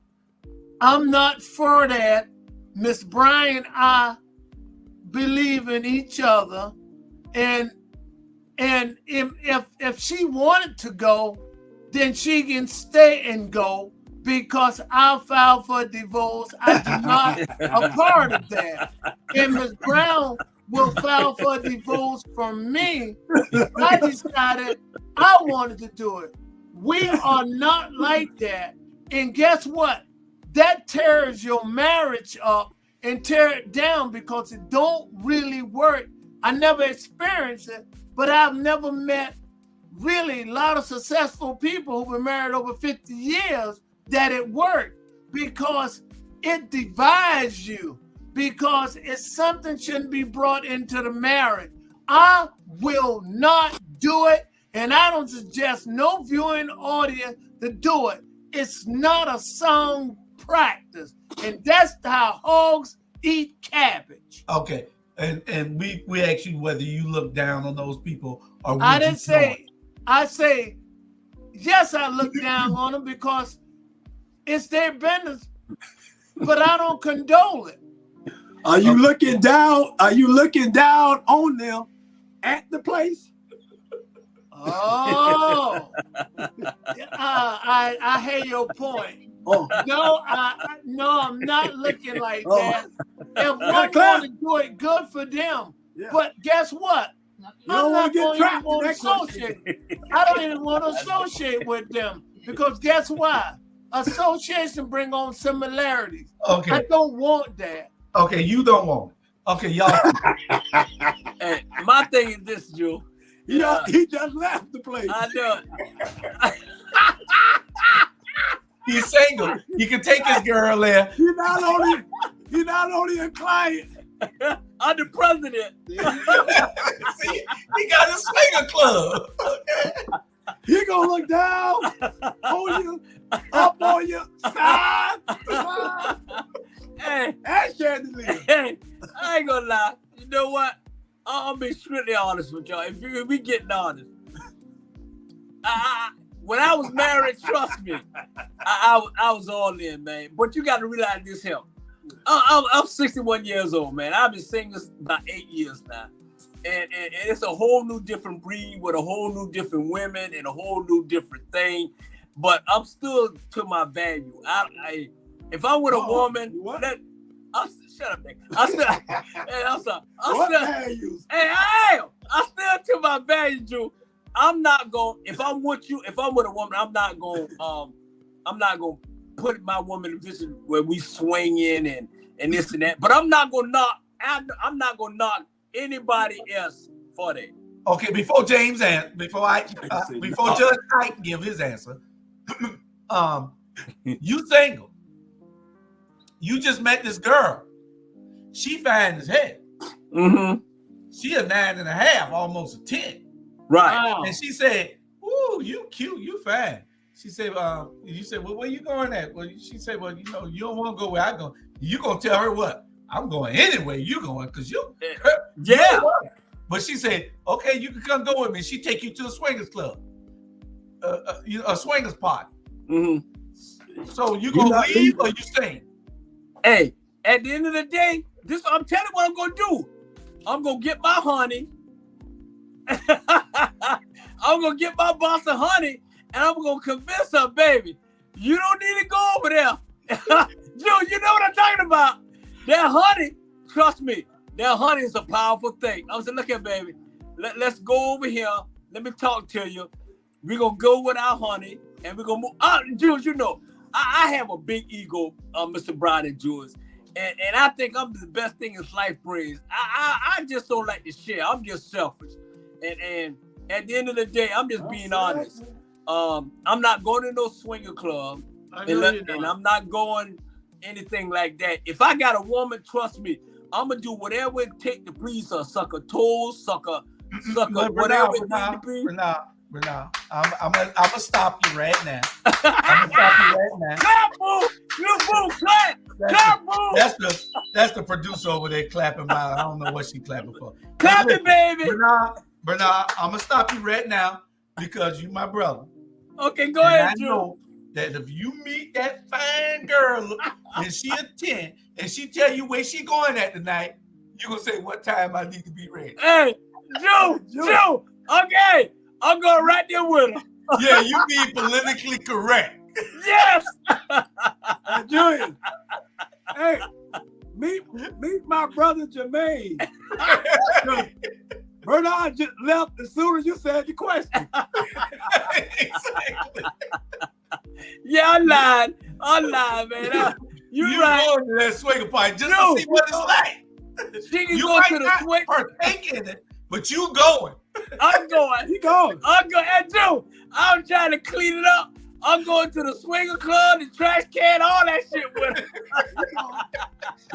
I'm not for that. Miss Bryan, I believe in each other. And if she wanted to go, then she can stay and go, because I'll file for a divorce. I do not a part of that. And Ms. Brown will file for a divorce from me. I decided I wanted to do it. We are not like that. And guess what? That tears your marriage up and tear it down, because it don't really work. I never experienced it, but I've never met really a lot of successful people who've been married over 50 years that it worked, because it divides you, because it's something shouldn't be brought into the marriage. I will not do it, and I don't suggest no viewing audience to do it. It's not a sound practice, and that's how hogs eat cabbage. Okay. And we asked you whether you look down on those people or I didn't say. I say yes. I look down on them because it's their business, but I don't condone it. Are you looking down? Are you looking down on them at the place? Oh, I hear your point. Oh. No, I'm not looking like that. If one want to do it, good for them. Yeah. But guess what? I'm not going to even want to associate. I don't even want to associate with them because guess why? Association bring on similarities. Okay. I don't want that. Okay, you don't want it. Okay, y'all. Hey, my thing is this, Joe. He just left the place. I know. He's single. He can take his girl there. He's not only a client. I'm the president. See, he got a swinger club. He gonna look down on you, up on you, side. Hey, and chandelier. Hey, I ain't gonna lie. You know what? I'll be strictly honest with y'all. If we getting honest, when I was married, trust me, I was all in, man. But you got to realize this here. I'm 61 years old, man. I've been single about 8 years now, and it's a whole new different breed with a whole new different women and a whole new different thing. But I'm still to my value. If I'm with a woman, shut up, man. I'm still to my value, Drew. I'm not going. If I'm with a woman, I'm not going to put my woman in a position where we swing in and this and that. But I'm not going to knock anybody else for that. Okay, before Judge Ike give his answer, you single. You just met this girl. She fine as hell. Mm-hmm. She a 9.5, almost a 10. Right. Wow. And she said, "Ooh, you cute, you fine." She said, you said, "Well, where you going at?" Well, she said, "Well, you don't want to go where I go." You gonna tell her what? I'm going anywhere you going, because you. Yeah. But she said, "Okay, you can come go with me." She take you to a swingers club, a swingers party. Mm-hmm. So you gonna leave or you staying? Hey, at the end of the day, I'm telling you what I'm gonna do. I'm gonna get my honey. I'm gonna get my boss of honey, and I'm gonna convince her, baby, you don't need to go over there. Dude, you know what I'm talking about? That honey, trust me, that honey is a powerful thing. I was like, look here, baby, let's go over here. Let me talk to you. We're gonna go with our honey, and we're gonna move. Jules, you know, I have a big ego, Mr. Brown and Jules. And I think I'm the best thing in life brings. I just don't like to share. I'm just selfish. And at the end of the day, I'm just being honest. I'm not going to no swinger club. And I'm not going anything like that. If I got a woman, trust me, I'm going to do whatever it takes to please her. Suck her toes, suck her whatever it needs to be. Renal, I'm gonna stop you right now. I'm gonna stop you right now. Clap, boo! You boo, clap! Clap, boo! That's the producer over there clapping. I don't know what she clapping for. Clap it, baby! Bernard, I'm gonna stop you right now because you my brother. Okay, go ahead, Drew. I know that if you meet that fine girl and she a 10 and she tell you where she going at tonight, you gonna say what time I need to be ready. Hey, Drew, okay. I'm going right there with her. Yeah, you being politically correct. Yes. Julian, hey, meet my brother Jermaine. Bernard just left as soon as you said the question. Exactly. Yeah, I'm lying, man. You right. Going to that swinger party just to see what it's like. She can go to the swing. Partake in it, but you going. I'm going. He going. I'm going. And Drew, I'm trying to clean it up. I'm going to the swinger club, the trash can, all that shit with him.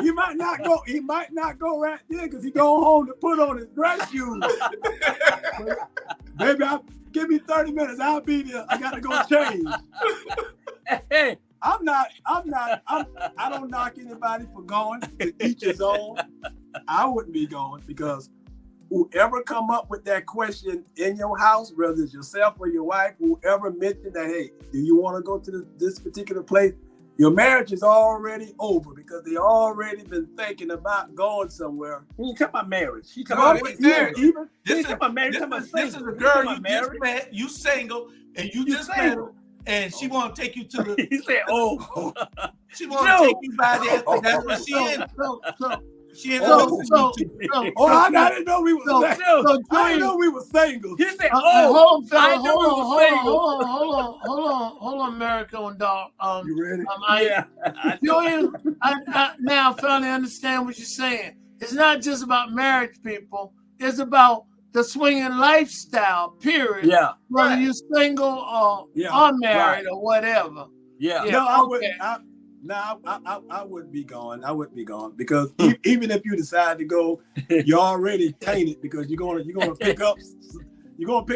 He might not go. He might not go right there because he go home to put on his dress shoes. Baby, give me 30 minutes. I'll be there. I gotta go change. Hey, I don't knock anybody for going to each his own. I wouldn't be going because whoever come up with that question in your house, whether it's yourself or your wife, whoever mentioned that, hey, do you want to go to this particular place? Your marriage is already over because they already been thinking about going somewhere. You talking about marriage? You talking about This is a girl you just met. You single and you just met her, and she want to take you to the. He said, "Oh, she want to take you by there. That's what she is." She is. I didn't know we were single. I didn't know we were single. He said, hold on, America and dog. You ready? Yeah. Julian, I now finally understand what you're saying. It's not just about marriage, people. It's about the swinging lifestyle, period. Yeah. Whether you're single or unmarried or whatever. Yeah. No, I wouldn't. I wouldn't be going. I wouldn't be going because even if you decide to go, you're already tainted because you're gonna pick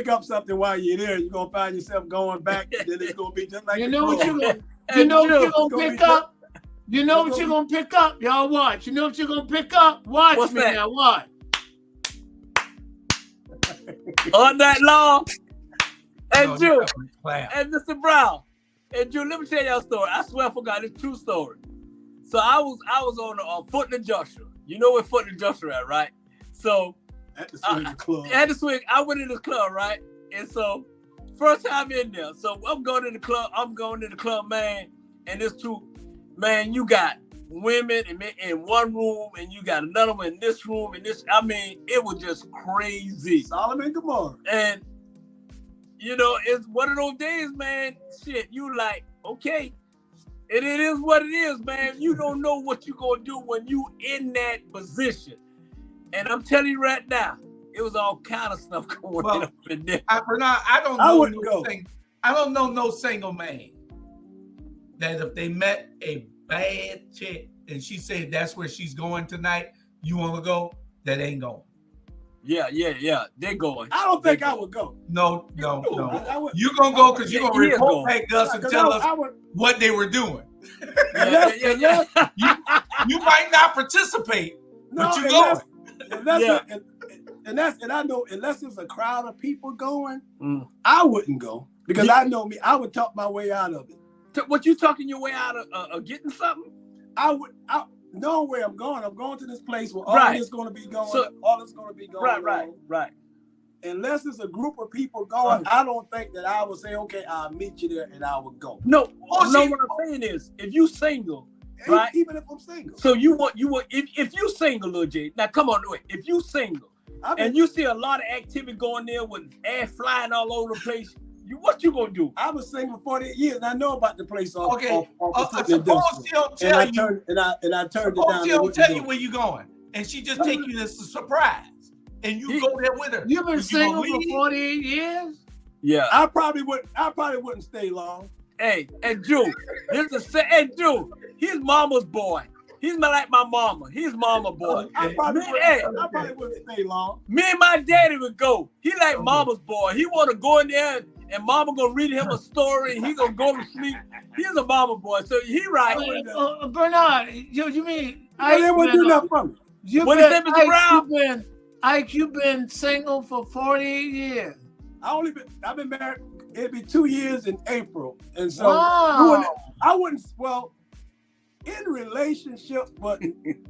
up something while you're there. You're gonna find yourself going back, and then it's gonna be just like what you're gonna pick up. You know what you're gonna pick up. Y'all watch. You know what you're gonna pick up. Watch What's me that? now. Watch. All night long. And Drew, and Mr. Brown. And Drew, let me tell y'all a story. I swear I forgot. It's a true story. So I was on Foot and Joshua. You know where Foot and Joshua at, right? So at the swing club. At the swing, I went in the club, right? And so first time in there. So I'm going in the club, man. And there's two, man, you got women in one room and you got another one in this room and this. I mean, it was just crazy. Solomon and Gomorrah. And you know, it's one of those days, man. Shit, you like, okay. And it is what it is, man. You don't know what you're going to do when you in that position. And I'm telling you right now, it was all kind of stuff going on up in there. I don't know no single man that if they met a bad chick and she said that's where she's going tonight, you want to go, that ain't going. Yeah. They're going. I don't think I would go. No. You're going to go because you're going to report back us and tell us what they were doing. Yeah. You might not participate, but you going. And I know unless there's a crowd of people going, I wouldn't go because I know me. I would talk my way out of it. What you talking your way out of getting something? I know where I'm going. I'm going to this place where all this going to be going. All is going to be going. Right. Unless it's a group of people going, I don't think that I would say, okay, I'll meet you there and I would go. No. What I'm saying is, if you single, right? Even if I'm single. So you want if you single, Lil J. Now come on, wait. If you single and you see a lot of activity going there with air flying all over the place, what you gonna do? I was single for 48 years and I know about the place off. Suppose she don't tell you. And I turned it down. She don't tell you where you going, and she just take you as a surprise, and you go there with her. You've been single for 48 years. Yeah, I probably wouldn't stay long. Hey, and Drew, Drew, he's mama's boy. He's like my mama. He's mama boy. I probably wouldn't stay long. Me and my daddy would go. He like mama's boy. He want to go in there and mama gonna read him a story and he gonna go to sleep. He's a mama boy, so he right. Bernard, you mean they wouldn't do nothing from me. What is that, Mr. Brown? You've been single for 48 years. I've been married. It'd be 2 years in April, and so I wouldn't. Well, in relationships, but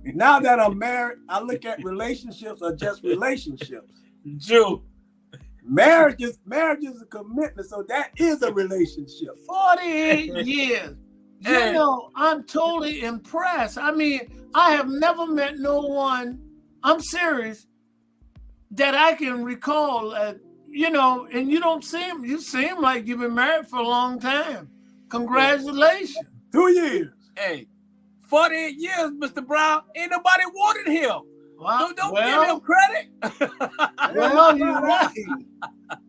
now that I'm married, I look at relationships as just relationships. Drew. Marriage is a commitment, so that is a relationship. 48 years. You know, I'm totally impressed. I mean, I have never met no one, I'm serious, that I can recall, you know, and you seem like you've been married for a long time. Congratulations. 2 years. Hey, 48 years, Mr. Brown. Ain't nobody wanted him. Wow. Don't give him credit. Well, you're right.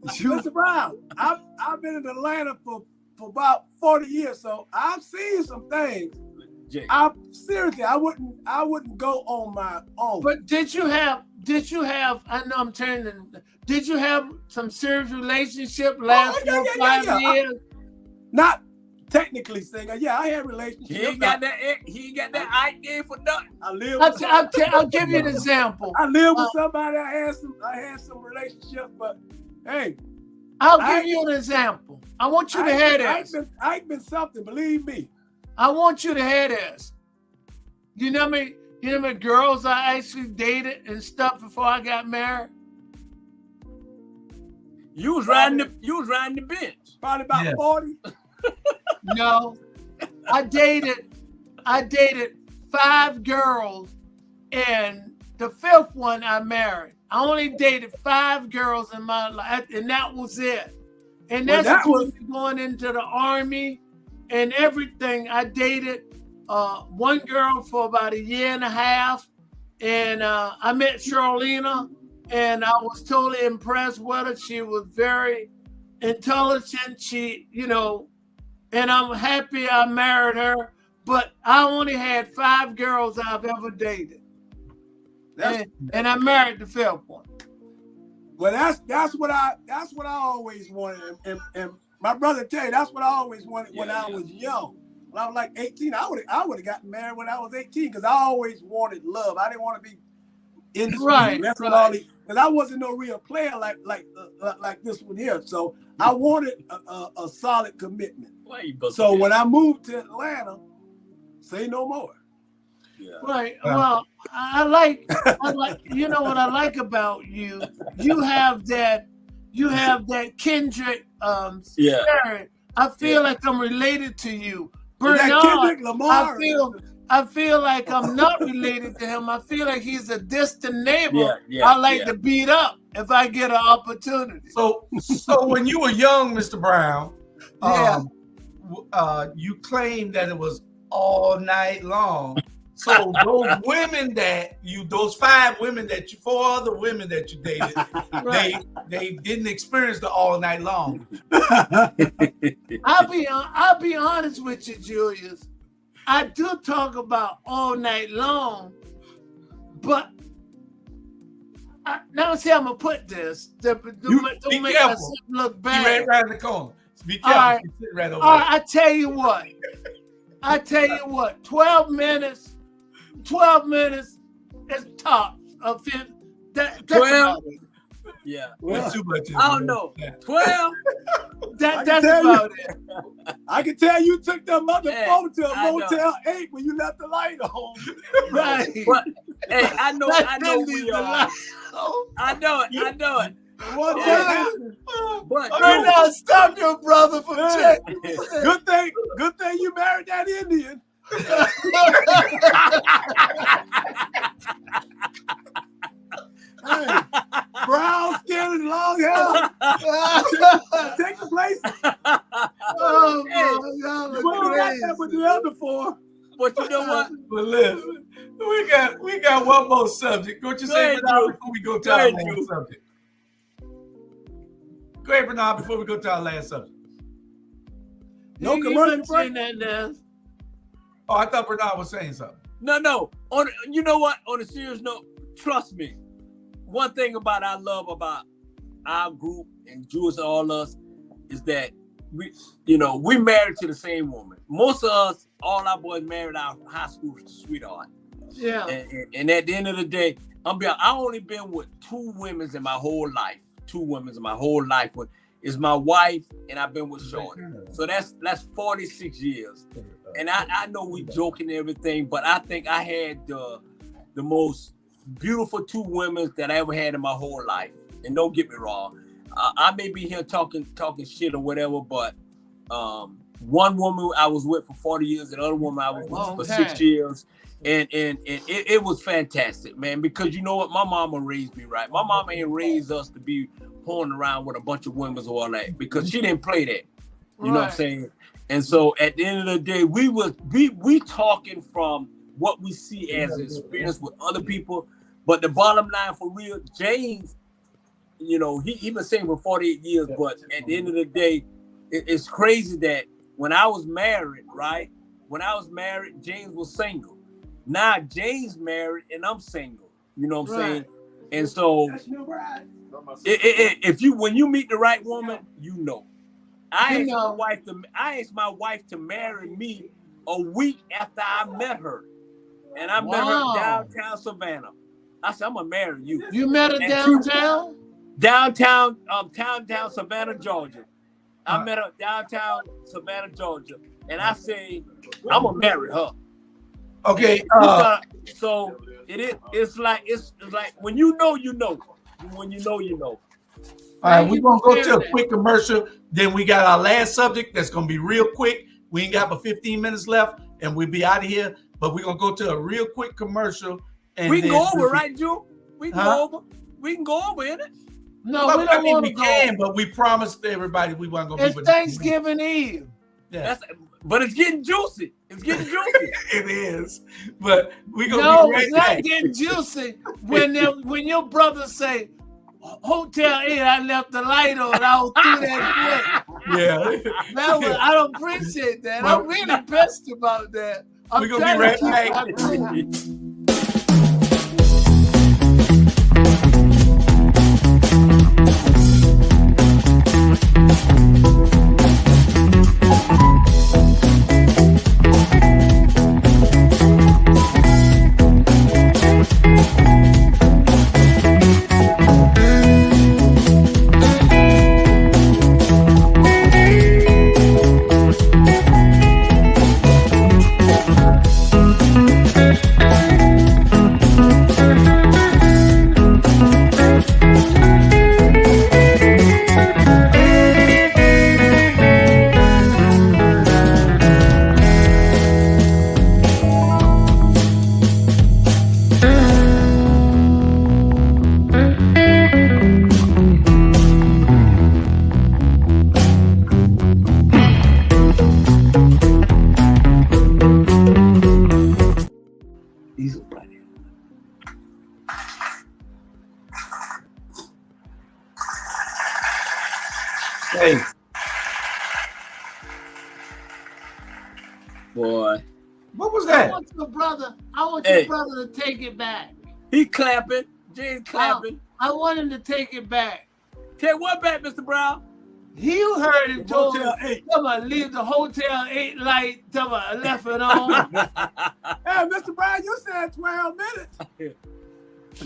Mr. Brown, I've been in Atlanta for about 40 years, so I've seen some things. I wouldn't go on my own. But did you have, I know I'm turning, did you have some serious relationship last 4 or 5 years? Not technically single. Yeah, I had relationships. He ain't got that. He ain't got that eye game for nothing. I live. I'll give you an example. I live with somebody. I had some relationships, but hey, I'll give you an example. I want you to hear this. I've been something. Believe me. I want you to hear this. You know me. You know me girls I actually dated and stuff before I got married. You was riding the bench. Probably about 40. No, I dated 5 girls, and the 5th one I married. I only dated 5 girls in my life, and that was it. And that's going into the Army and everything. I dated one girl for about 1.5 years, and I met Charlena, and I was totally impressed with her. She was very intelligent. She, and I'm happy I married her, but I only had 5 girls I've ever dated. And I married the 5th one. Well, that's what I always wanted. And my brother tell you, that's what I always wanted when I was young. When I was like 18, I would have gotten married when I was 18 because I always wanted love. I didn't want to be in this because I wasn't no real player like this one here. So I wanted a solid commitment. So when I moved to Atlanta, say no more. Yeah. Right. Well, I like you know what I like about you. You have that Kendrick spirit. I feel like I'm related to you. Bernard, Lamar. I feel like I'm not related to him. I feel like he's a distant neighbor. I like to beat up if I get an opportunity. So when you were young, Mr. Brown, you claimed that it was all night long. So those 5 women that you dated, they didn't experience the all night long. I'll be honest with you, Julius. I do talk about all night long, but now see, I'm gonna put this. Don't make myself look bad. You right around the corner. So be careful. All right, I tell you what. 12 minutes. 12 minutes is top of 50. That's 12. Yeah. Well, too much. I don't know. 12. That's about it. I can tell you took that motherfucker to a Motel 8 when you left the light on. Right. But hey, I know we are. I know it. What happened? But now stop your brother from checking. Good thing you married that Indian. Hey, brown skin and long hair. Take the place. Oh my God! What you got that with the other 4? But you know what? But listen, we got one more subject. What you say, Bernard, before we go to our last subject? Go ahead, Bernard, before we go to our last subject. No commercial break. Oh, I thought Bernard was saying something. No. You know what? On a serious note, trust me. One thing I love about our group and Jules and all us is that we married to the same woman. Most of us, all our boys married our high school sweetheart. Yeah. And at the end of the day, I only been with 2 women in my whole life. 2 women in my whole life. Is my wife, and I've been with Shorty. So that's 46 years. And I know we joking and everything, but I think I had the most beautiful 2 women that I ever had in my whole life. And don't get me wrong, I may be here talking shit or whatever, but one woman I was with for 40 years, and the other woman I was with for 6 years. And it was fantastic, man, because you know what? My mama raised me right. My mama ain't raised us to be pulling around with a bunch of women or all that, because she didn't play that. You know what I'm saying? And so at the end of the day, we talking from what we see as experience with other people. But the bottom line for real, James, he been saying for 48 years, but at the end of the day, it's crazy that when I was married, right? When I was married, James was single. Now James married and I'm single. You know what I'm saying? And so when you meet the right woman, I asked my wife to marry me a week after I met her. And I met her downtown Savannah. I said, I'm gonna marry you. You met her downtown? Downtown Savannah, Georgia. I met her downtown Savannah, Georgia. And I say, I'm gonna marry her. Okay. So it's like when you know, you know. When you know, you know. All right, we're gonna go to a quick commercial. Then we got our last subject that's gonna be real quick. We ain't got but 15 minutes left, and we'll be out of here. But we're gonna go to a real quick commercial. And we can go over, right, Drew? We can go over. We can go over, innit? No, we don't want to go. Can, but we promised everybody we weren't gonna. It's Thanksgiving Eve. Yeah. But it's getting juicy. It's getting juicy. It is. But we gonna no, be right it's back. not getting juicy when your brother say, Hotel 8, I left the light on. I was through that quick. Yeah. I don't appreciate that. I'm really pissed about that. We're going to be right back. Hey. Boy. What was that? I want your brother to take it back. He clapping. Jay's clapping. I want him to take it back. Take what back, Mr. Brown? He heard it told Hotel 8. Come on, leave the Hotel 8 light. Come on, left it on. Hey, Mr. Brown, you said 12 minutes.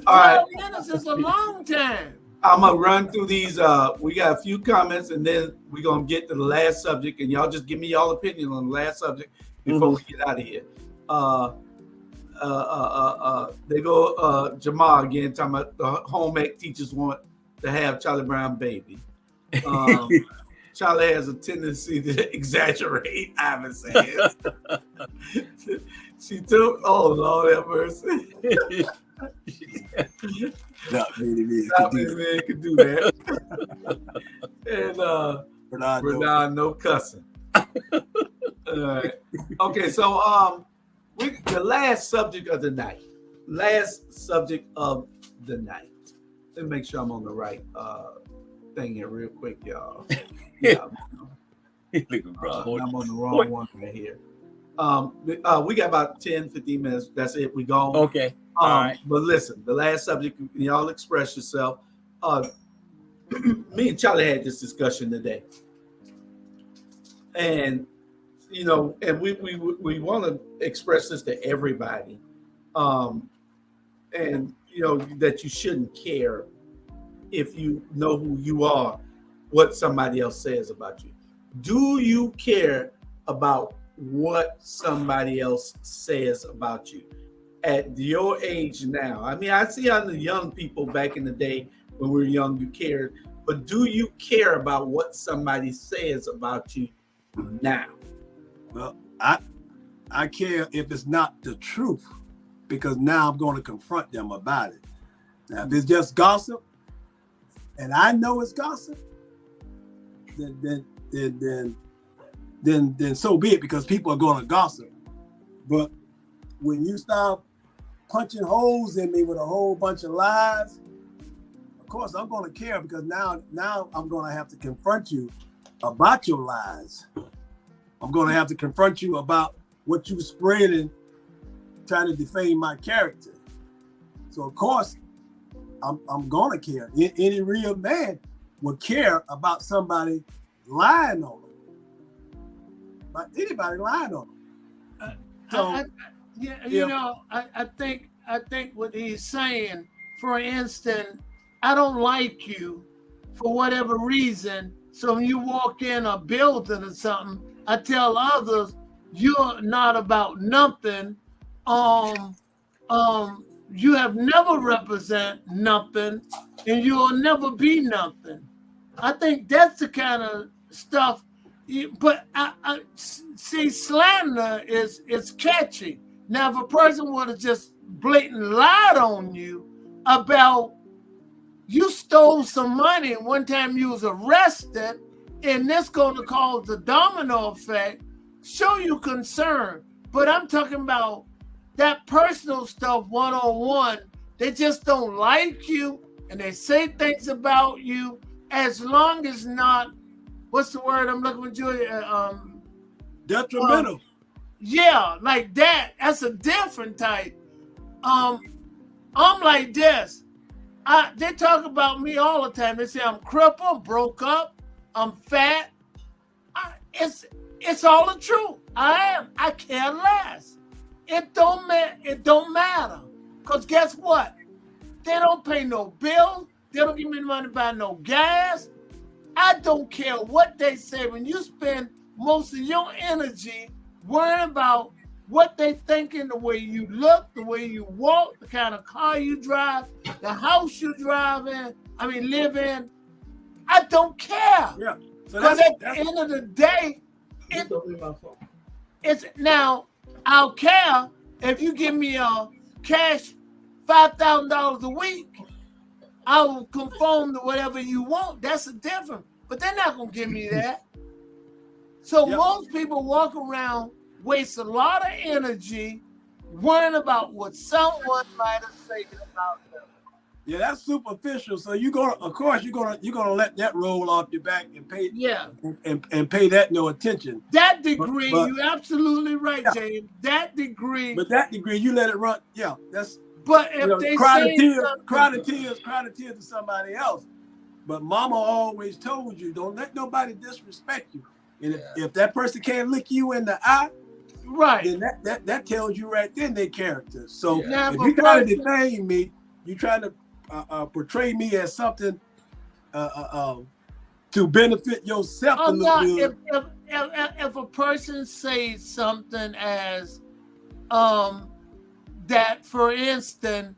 All right. 12 minutes is a long time. I'm gonna run through these. We got a few comments, and then we're gonna get to the last subject, and y'all just give me y'all opinion on the last subject before we get out of here. They go Jamal again talking about the home ec teachers want to have Charlie Brown baby. Charlie has a tendency to exaggerate, Ivan says. She took, oh Lord have mercy. Not many men could do that. And Bernard, no cussing. All right. Okay, so the last subject of the night. Let me make sure I'm on the right thing here real quick, y'all. Yeah, I'm on the wrong one right here. We got about 10, 15 minutes. That's it. We go. Okay. All right. But listen, the last subject, y'all express yourself. Me and Charlie had this discussion today. And, and we want to express this to everybody. And, that you shouldn't care if you know who you are, what somebody else says about you. Do you care about what somebody else says about you at your age now? I mean, I see how the young people back in the day when we were young, you cared, but do you care about what somebody says about you now? Well, I care if it's not the truth, because now I'm going to confront them about it. Now, if it's just gossip, and I know it's gossip, then so be it, because people are going to gossip. But when you start punching holes in me with a whole bunch of lies, of course I'm going to care, because now I'm going to have to confront you about your lies. I'm going to have to confront you about what you spreading, trying to defame my character. So of course I'm going to care. Any real man would care about somebody lying on them. But anybody lying on them. So I think what he's saying, for instance, I don't like you for whatever reason. So when you walk in a building or something, I tell others you're not about nothing. You have never represent nothing, and you will never be nothing. I think that's the kind of stuff. But I see, slander is catchy. Now, if a person would have just blatantly lied on you about you stole some money and one time you was arrested, and that's going to cause the domino effect, show you concern. But I'm talking about that personal stuff one-on-one. They just don't like you, and they say things about you, as long as not, what's the word I'm looking for, Julia? Detrimental. Yeah, like that. That's a different type. I'm like this. They talk about me all the time. They say I'm crippled, broke up, I'm fat. It's all the truth. I am. I care less. It don't matter. Because guess what? They don't pay no bills. They don't give me money to buy no gas. I don't care what they say. When you spend most of your energy worrying about what they thinking, the way you look, the way you walk, the kind of car you drive, the house you live in, I don't care. Yeah. So because at the end of the day, it's now I'll care if you give me a cash $5,000 a week. I will conform to whatever you want. That's a difference. But they're not gonna give me that. So most people walk around, waste a lot of energy worrying about what someone might have said about them. Yeah, that's superficial. So you're gonna let that roll off your back and pay. Yeah. And pay that no attention. That degree, you're absolutely right, James. That degree. But that degree, you let it run. Yeah, that's. But if they cry to tears to somebody else. But Mama always told you, don't let nobody disrespect you. And if that person can't look you in the eye, right, then that tells you right then their character. So if you try to defame me, you try to portray me as something to benefit yourself a little bit. If a person says something as that, for instance,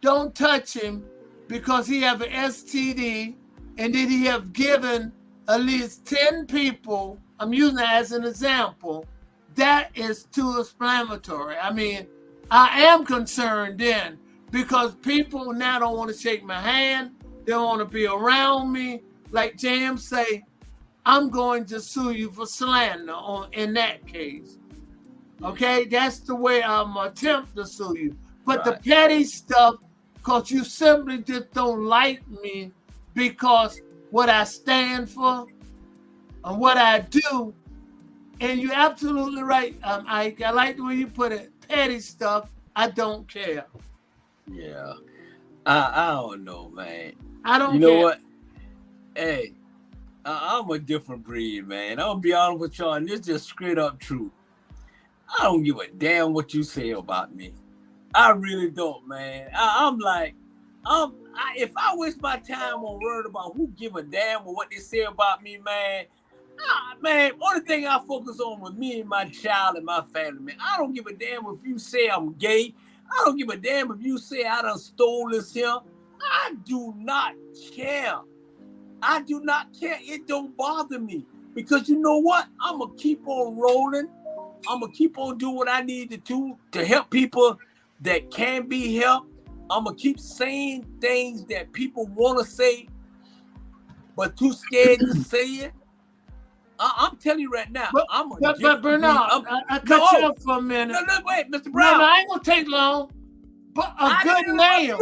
don't touch him because he have an STD, and then he have given at least 10 people, I'm using that as an example, that is too inflammatory. I mean, I am concerned then, because people now don't want to shake my hand, they don't want to be around me. Like James say, I'm going to sue you for slander in that case. Okay, that's the way I'm attempt to sue you. But the petty stuff, because you simply just don't like me because what I stand for and what I do. And you're absolutely right, Ike. I like the way you put it. Petty stuff, I don't care. Yeah. I don't know, man. I don't care. You know what? Hey, I'm a different breed, man. I'm gonna be honest with y'all, and this is just straight up truth. I don't give a damn what you say about me. I really don't, man. I'm like, if I waste my time on worrying about who give a damn or what they say about me, man, only thing I focus on with me and my child and my family, man. I don't give a damn if you say I'm gay. I don't give a damn if you say I done stole this here. I do not care. I do not care. It don't bother me. Because you know what? I'm going to keep on rolling. I'm going to keep on doing what I need to do to help people that can be helped. I'm going to keep saying things that people want to say, but too scared to say it. I'm telling you right now. But Bernard, I cut you off for a minute. No, wait, Mr. Brown. No, I ain't going to take long. But a good name.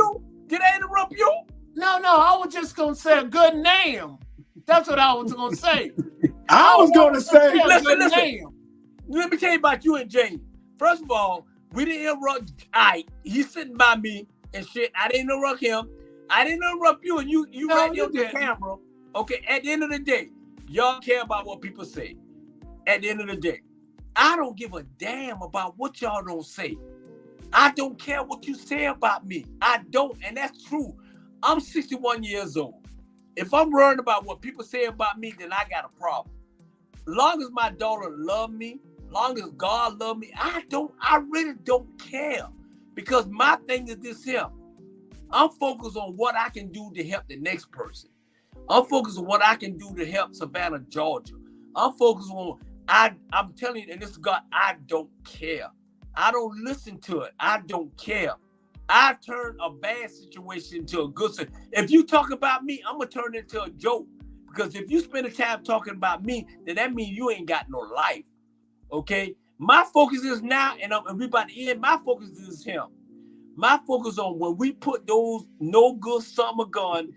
Did I interrupt you? No, I was just going to say a good name. That's what I was going to say. I was going to say, listen. Let me tell you about you and James. First of all, we didn't interrupt Ike. He's sitting by me and shit. I didn't interrupt him. I didn't interrupt you, and you right there on the camera. Okay, at the end of the day, Y'all care about what people say. At the end of the day, I don't give a damn about what y'all don't say. I don't care what you say about me. I don't, and that's true. I'm 61 years old. If I'm worried about what people say about me, then I got a problem. Long as my daughter love me, long as God love me, I really don't care. Because my thing is this here. I'm focused on what I can do to help the next person. I'm focused on what I can do to help Savannah, Georgia. I'm focused on, I'm telling you, and this is God, I don't care. I don't listen to it. I don't care. I turn a bad situation into a good situation. If you talk about me, I'm going to turn it into a joke. Because if you spend the time talking about me, then that means you ain't got no life. Okay? My focus is now, and we about to end, my focus is him. My focus on when we put those no good summer gun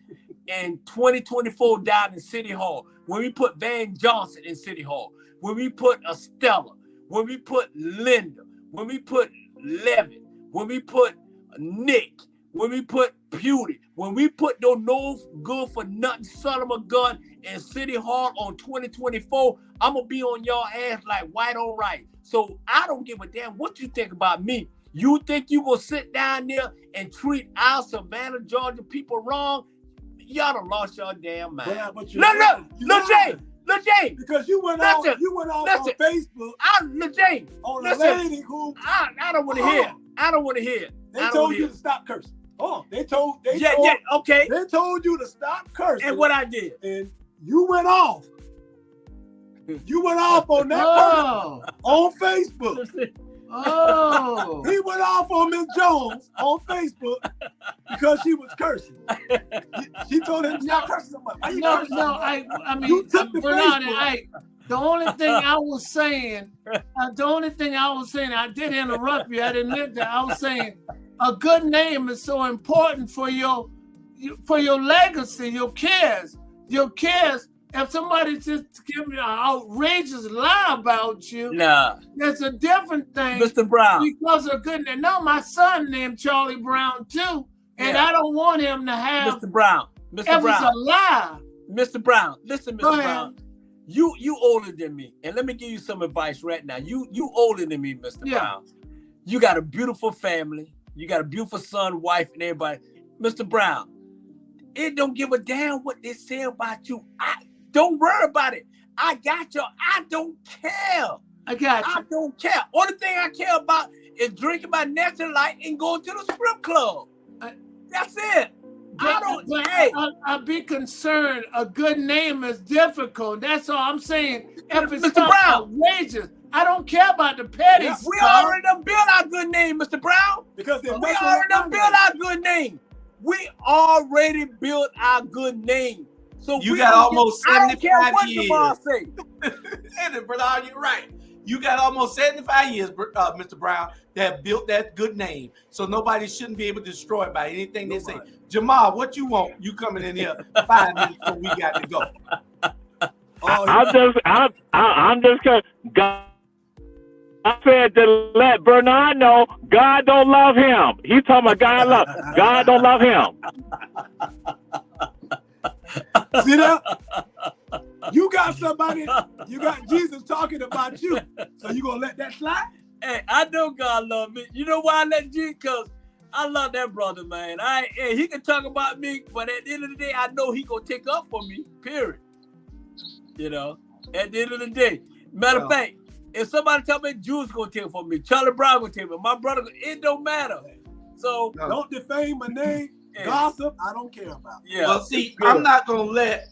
in 2024 down in City Hall, when we put Van Johnson in City Hall, when we put Estella, when we put Linda, when we put Levin, when we put Nick, when we put Beauty, when we put those no good for nothing son of a gun in City Hall on 2024, I'm going to be on y'all ass like white on right. So I don't give a damn what you think about me. You think you gonna sit down there and treat our Savannah, Georgia people wrong? Y'all done lost your damn mind. Look, Jay. Because you went off on Facebook. Jay, on a lady who I don't want to hear. I don't want to hear. They told you to stop cursing. They told you to stop cursing. And what I did. And you went off. You went off on that person on Facebook. Oh, he went off on Miss Jones on Facebook because she was cursing. She told him to stop cursing so much. I mean, Bernard, the only thing I was saying, I did interrupt you. I didn't admit that. I was saying a good name is so important for your legacy, your kids. If somebody just give me an outrageous lie about you, that's a different thing. Mr. Brown. Because of good name. No, my son named Charlie Brown too, and I don't want him to have Mr. Brown. It's a lie. Mr. Brown, listen, Mr. Brown. You older than me, and let me give you some advice right now. You older than me, Mr. Brown. You got a beautiful family. You got a beautiful son, wife, and everybody. Mr. Brown, it don't give a damn what they say about you. Don't worry about it. I got you. I don't care. I got you. I don't care. Only thing I care about is drinking my Natural Light and going to the strip club. That's it. I'd be concerned. A good name is difficult. That's all I'm saying. If it's Mr. Brown, outrageous, I don't care about the petty stuff. We already done built our good name, Mr. Brown. Because we already done built our good name. We already built our good name. So you got almost 75 years. Bernard, you're right. You got almost 75 years, Mr. Brown, that built that good name. So nobody shouldn't be able to destroy it by anything they say. Jamal, what you want? You coming in here 5 minutes before we got to go. I'm just gonna. God, I said to let Bernard know God don't love him. He's talking about God don't love him. See that? You got somebody, you got Jesus talking about you. So you gonna let that slide? Hey, I know God love me. You know why I let Jesus? Because I love that brother, man. He can talk about me, but at the end of the day, I know he gonna take up for me, period. You know, at the end of the day. Matter of fact, if somebody tell me Jews gonna take for me, Charlie Brown gonna take me, my brother, it don't matter. So don't defame my name. Gossip, I don't care about. Yeah. Well, see, I'm not gonna let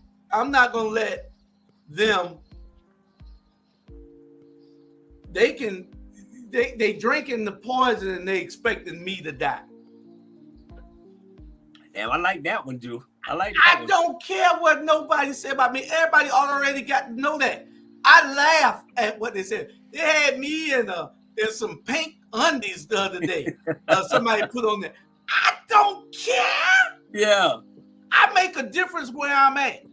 them. They drinking the poison and they expecting me to die. Damn, I like that one, Drew. I don't care what nobody said about me. Everybody already got to know that. I laugh at what they said. They had me in some pink undies the other day. Somebody put on there. I don't care. Yeah. I make a difference where I'm at.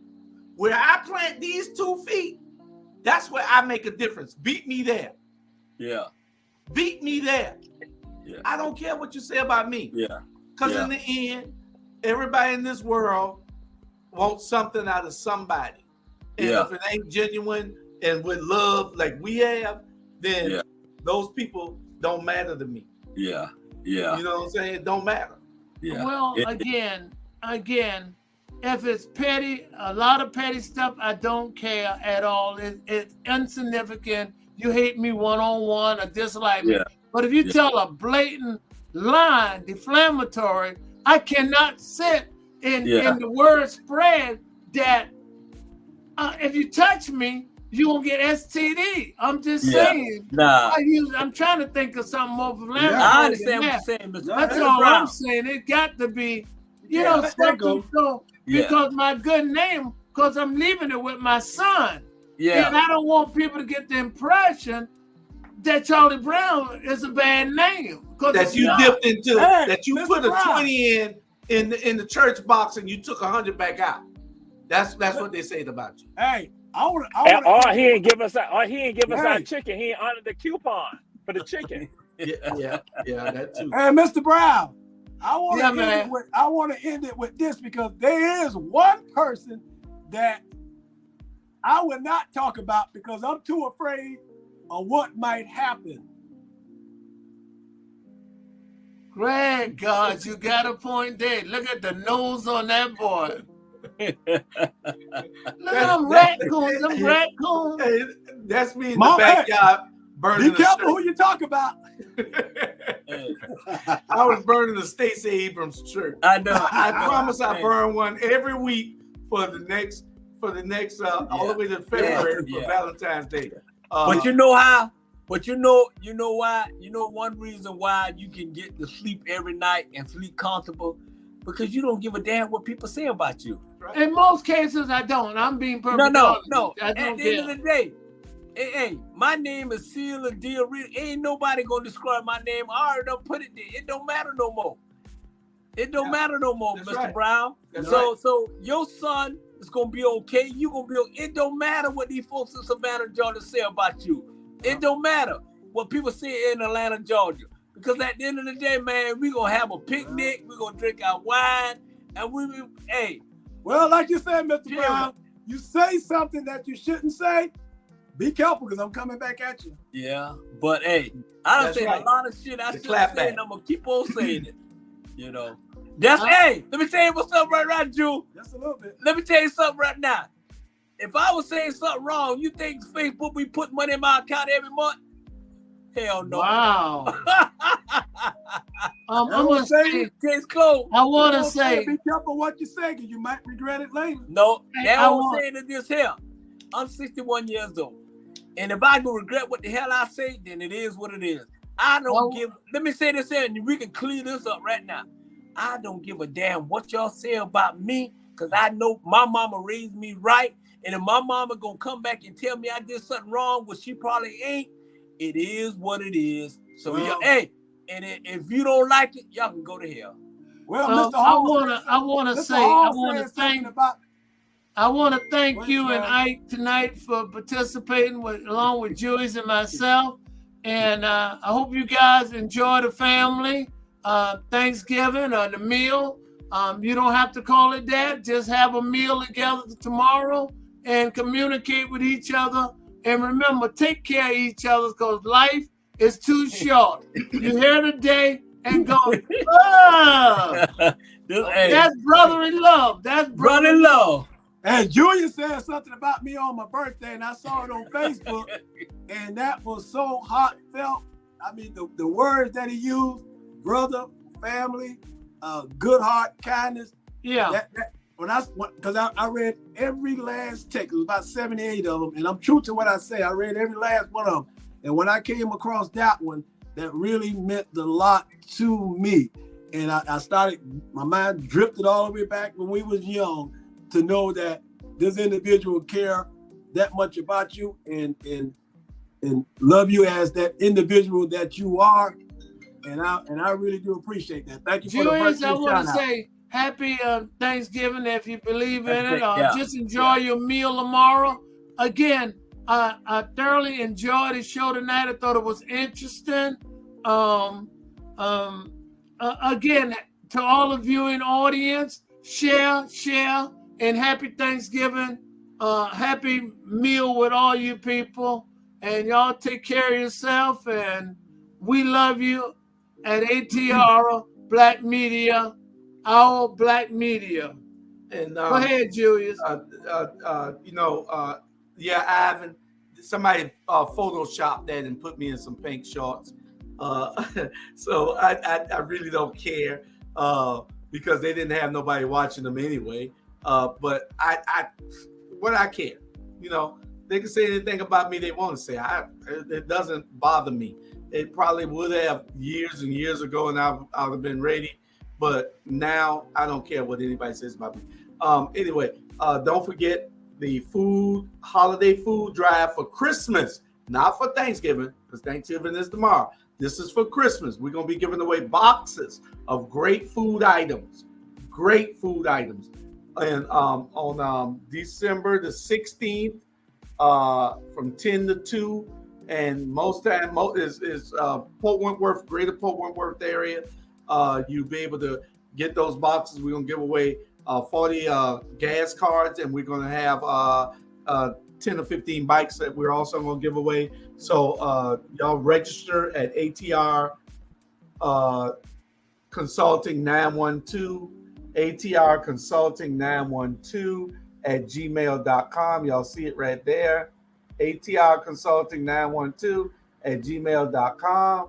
Where I plant these 2 feet, that's where I make a difference. Beat me there. Yeah. Beat me there. Yeah. I don't care what you say about me. Yeah. Because in the end, everybody in this world wants something out of somebody. And if it ain't genuine and with love like we have, then those people don't matter to me. Yeah. You know what I'm saying? It don't matter. Yeah. Well, again, if it's petty, a lot of petty stuff, I don't care at all. It's insignificant. You hate me one-on-one or dislike me. But if you tell a blatant lie, defamatory, I cannot sit in the word spread that if you touch me, you won't get STD. I'm just saying. I'm trying to think of something more inflammatory. I understand what you're saying, Mr. That's all I'm saying. It got to be, something so because my good name, because I'm leaving it with my son. Yeah. And I don't want people to get the impression that Charlie Brown is a bad name. That you dipped into, that you put a 20 in the church box and you took 100 back out. That's what they said about you. Hey, or he ain't give us our chicken. He ain't honored the coupon for the chicken. Yeah, that too. Hey, Mr. Brown, I want to end it with this because there is one person that I would not talk about because I'm too afraid of what might happen. Great God, you got a point there. Look at the nose on that boy. Look at them raccoons. Hey, that's me in the backyard burning. Be careful who you talk about. I was burning the Stacey Abrams shirt. I know. I promise I burn one every week for the next all the way to February for Valentine's Day. But you know how? But you know why? You know one reason why you can get to sleep every night and sleep comfortable? Because you don't give a damn what people say about you. In most cases, I don't. I'm being perfectly honest. No. At the end of the day, hey, my name is Seal and Deal. Ain't nobody gonna describe my name. I already done put it there. It don't matter no more. It don't matter no more, Mr. Brown. So your son is gonna be okay. You gonna be okay. It don't matter what these folks in Savannah, Georgia say about you. It don't matter what people say in Atlanta, Georgia. Because at the end of the day, man, we gonna have a picnic. We gonna drink our wine, and hey. Well, like you said, Mr. Brown, you say something that you shouldn't say. Be careful, because I'm coming back at you. Yeah, but hey, I done said a lot of shit I shouldn't say, and I'm gonna keep on saying it. You know, hey, let me tell you what's up right now, Drew. Just a little bit. Let me tell you something right now. If I was saying something wrong, you think Facebook be putting money in my account every month? Hell no. Wow. I'm gonna say, case closed. I want to say, be careful what you say, because you might regret it later. No, that's what I'm saying is this here. I'm 61 years old, and if I do regret what the hell I say, then it is what it is. I don't give. Let me say this here, and we can clear this up right now. I don't give a damn what y'all say about me, because I know my mama raised me right, and if my mama gonna come back and tell me I did something wrong, which she probably ain't. It is what it is. So hey, and if you don't like it, y'all can go to hell. Well, Mr. Hall, I want to thank you and Ike tonight for participating along with Julius and myself. And I hope you guys enjoy the family Thanksgiving or the meal. You don't have to call it that. Just have a meal together tomorrow and communicate with each other. And remember, take care of each other, because life is too short. You hear today and go, that's brotherly love. That's brotherly love. And Julia said something about me on my birthday, and I saw it on Facebook, and that was so heartfelt. I mean, the words that he used, brother, family, good heart, kindness. Yeah. Because I read every last text, it was about 78 of them, and I'm true to what I say. I read every last one of them. And when I came across that one, that really meant a lot to me. And I started, my mind drifted all the way back when we was young to know that this individual care that much about you and love you as that individual that you are. And I really do appreciate that. Thank you for the birthday shout out. I want to say, happy Thanksgiving if you believe in it. Just enjoy your meal tomorrow. Again, I thoroughly enjoyed the show tonight. I thought it was interesting. Again, to all the viewing audience, share, and happy Thanksgiving. happy meal with all you people, and y'all take care of yourself, and we love you at ATR Black Media, our Black Media. And go ahead, Julius. Yeah, Ivan, somebody photoshopped that and put me in some pink shorts. So I really don't care because they didn't have nobody watching them anyway. But I care, they can say anything about me they want to say. It doesn't bother me. It probably would have years and years ago, and I would have been ready. But now I don't care what anybody says about me. Anyway, don't forget the holiday food drive for Christmas, not for Thanksgiving, because Thanksgiving is tomorrow. This is for Christmas. We're going to be giving away boxes of great food items. And on December the 16th, from 10 to 2, and most time is Port Wentworth, Greater Port Wentworth area. You'll be able to get those boxes. We're going to give away 40 gas cards, and we're going to have 10 or 15 bikes that we're also going to give away. So y'all register at ATR Consulting 912, ATR Consulting 912 at gmail.com. Y'all see it right there. ATR Consulting 912 at gmail.com.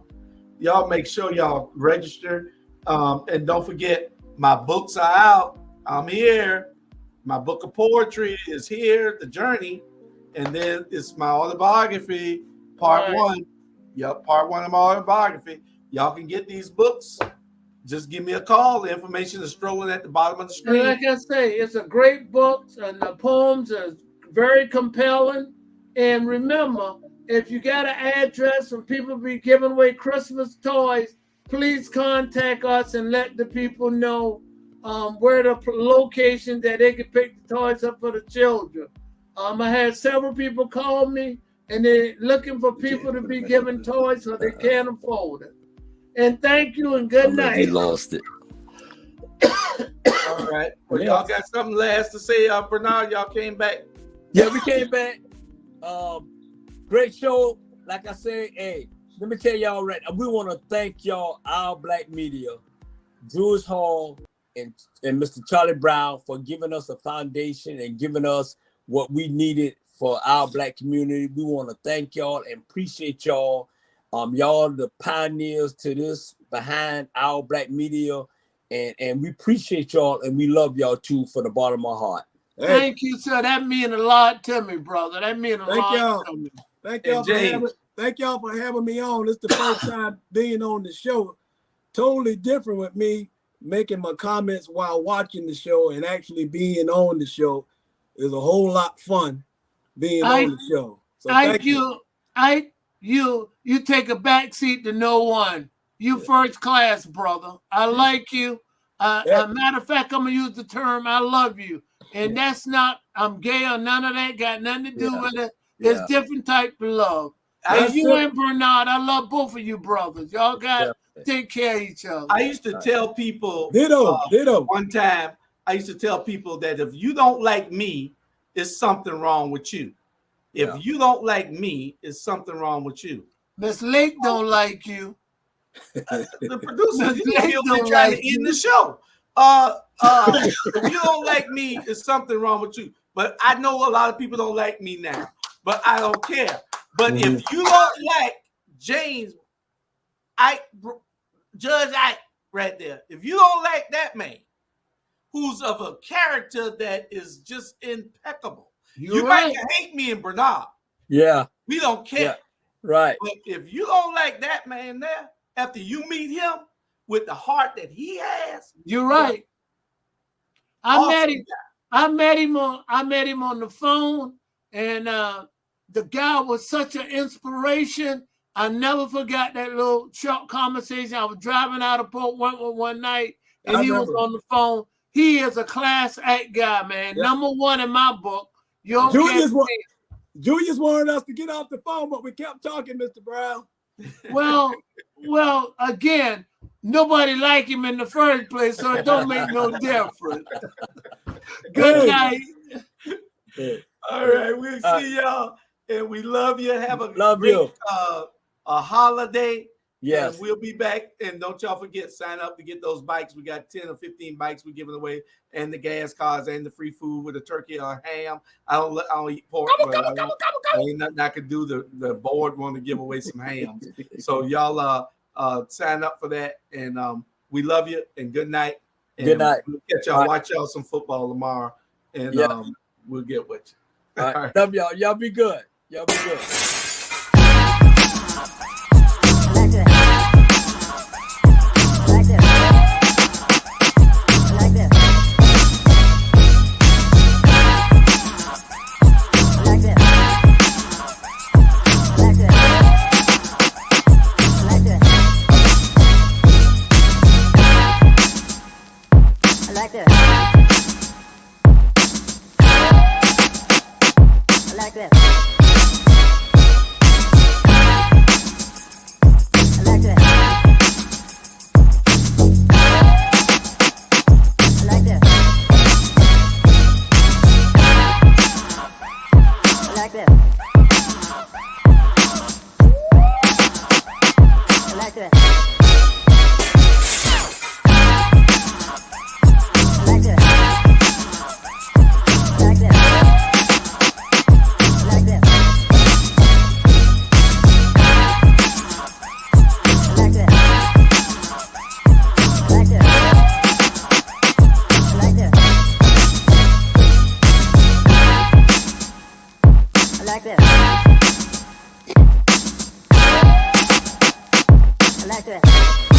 Y'all make sure y'all register. And don't forget, my books are out. I'm here. My book of poetry is here, The Journey. And then it's my autobiography, part 1. Yep, part 1 of my autobiography. Y'all can get these books. Just give me a call. The information is strolling at the bottom of the screen. And like I say, it's a great book, and the poems are very compelling. And remember, if you got an address and people be giving away Christmas toys, please contact us and let the people know where the location that they can pick the toys up for the children. I had several people call me, and they're looking for people to be giving toys so they can't afford it. And thank you and good night. He lost it. All right. Well, y'all got something last to say, Bernard? Y'all came back. Yeah, we came back. Great show. Like I said, hey, let me tell y'all right. We want to thank y'all, our Black Media, Jules Hall, and Mr. Charlie Brown for giving us a foundation and giving us what we needed for our Black community. We want to thank y'all and appreciate y'all. Y'all the pioneers to this behind our Black Media, and we appreciate y'all and we love y'all too from the bottom of my heart. Hey. Thank you, sir. That means a lot to me, brother. That means a lot to me. Thank y'all for having me on. This is the first time being on the show. Totally different with me making my comments while watching the show, and actually being on the show is a whole lot fun being on the show. So thank you. You take a back seat to no one. You first class, brother. I like you. Matter of fact, I'm gonna use the term I love you. And that's not I'm gay or none of that, got nothing to do with it. There's different type of love. And you and Bernard, I love both of you brothers. Y'all got to take care of each other. I used to tell people ditto. One time I used to tell people that if you don't like me, it's something wrong with you. If you don't like me, it's something wrong with you. Miss Lake don't like you. The producer is trying to end the show. If you don't like me, it's something wrong with you. But I know a lot of people don't like me now, but I don't care. But if you don't like James, Judge Ike right there, if you don't like that man, who's of a character that is just impeccable, you might hate me and Bernard. Yeah. We don't care. Yeah. Right. But if you don't like that man there, after you meet him with the heart that he has, you're right. I met him on the phone, and the guy was such an inspiration. I never forgot that little short conversation. I was driving out of Port Wentworth one night, and he was on the phone. He is a class act guy, man. Yep. Number one in my book. Julius wanted us to get off the phone, but we kept talking, Mr. Brown. Well, again, nobody liked him in the first place, so it don't make no difference. Good night. All right, we'll see y'all, and we love you. Have a great holiday. Yes. And we'll be back. And don't y'all forget, sign up to get those bikes. We got 10 or 15 bikes we're giving away, and the gas cards and the free food with a turkey or ham. I don't eat pork, but I ain't nothing I could do. The board want to give away some hams. So y'all sign up for that. And we love you, and good night. And good night. We'll catch y'all. Watch y'all some football tomorrow. And we'll get with you. All right. Love y'all. Y'all be good. Y'all be good. I like that.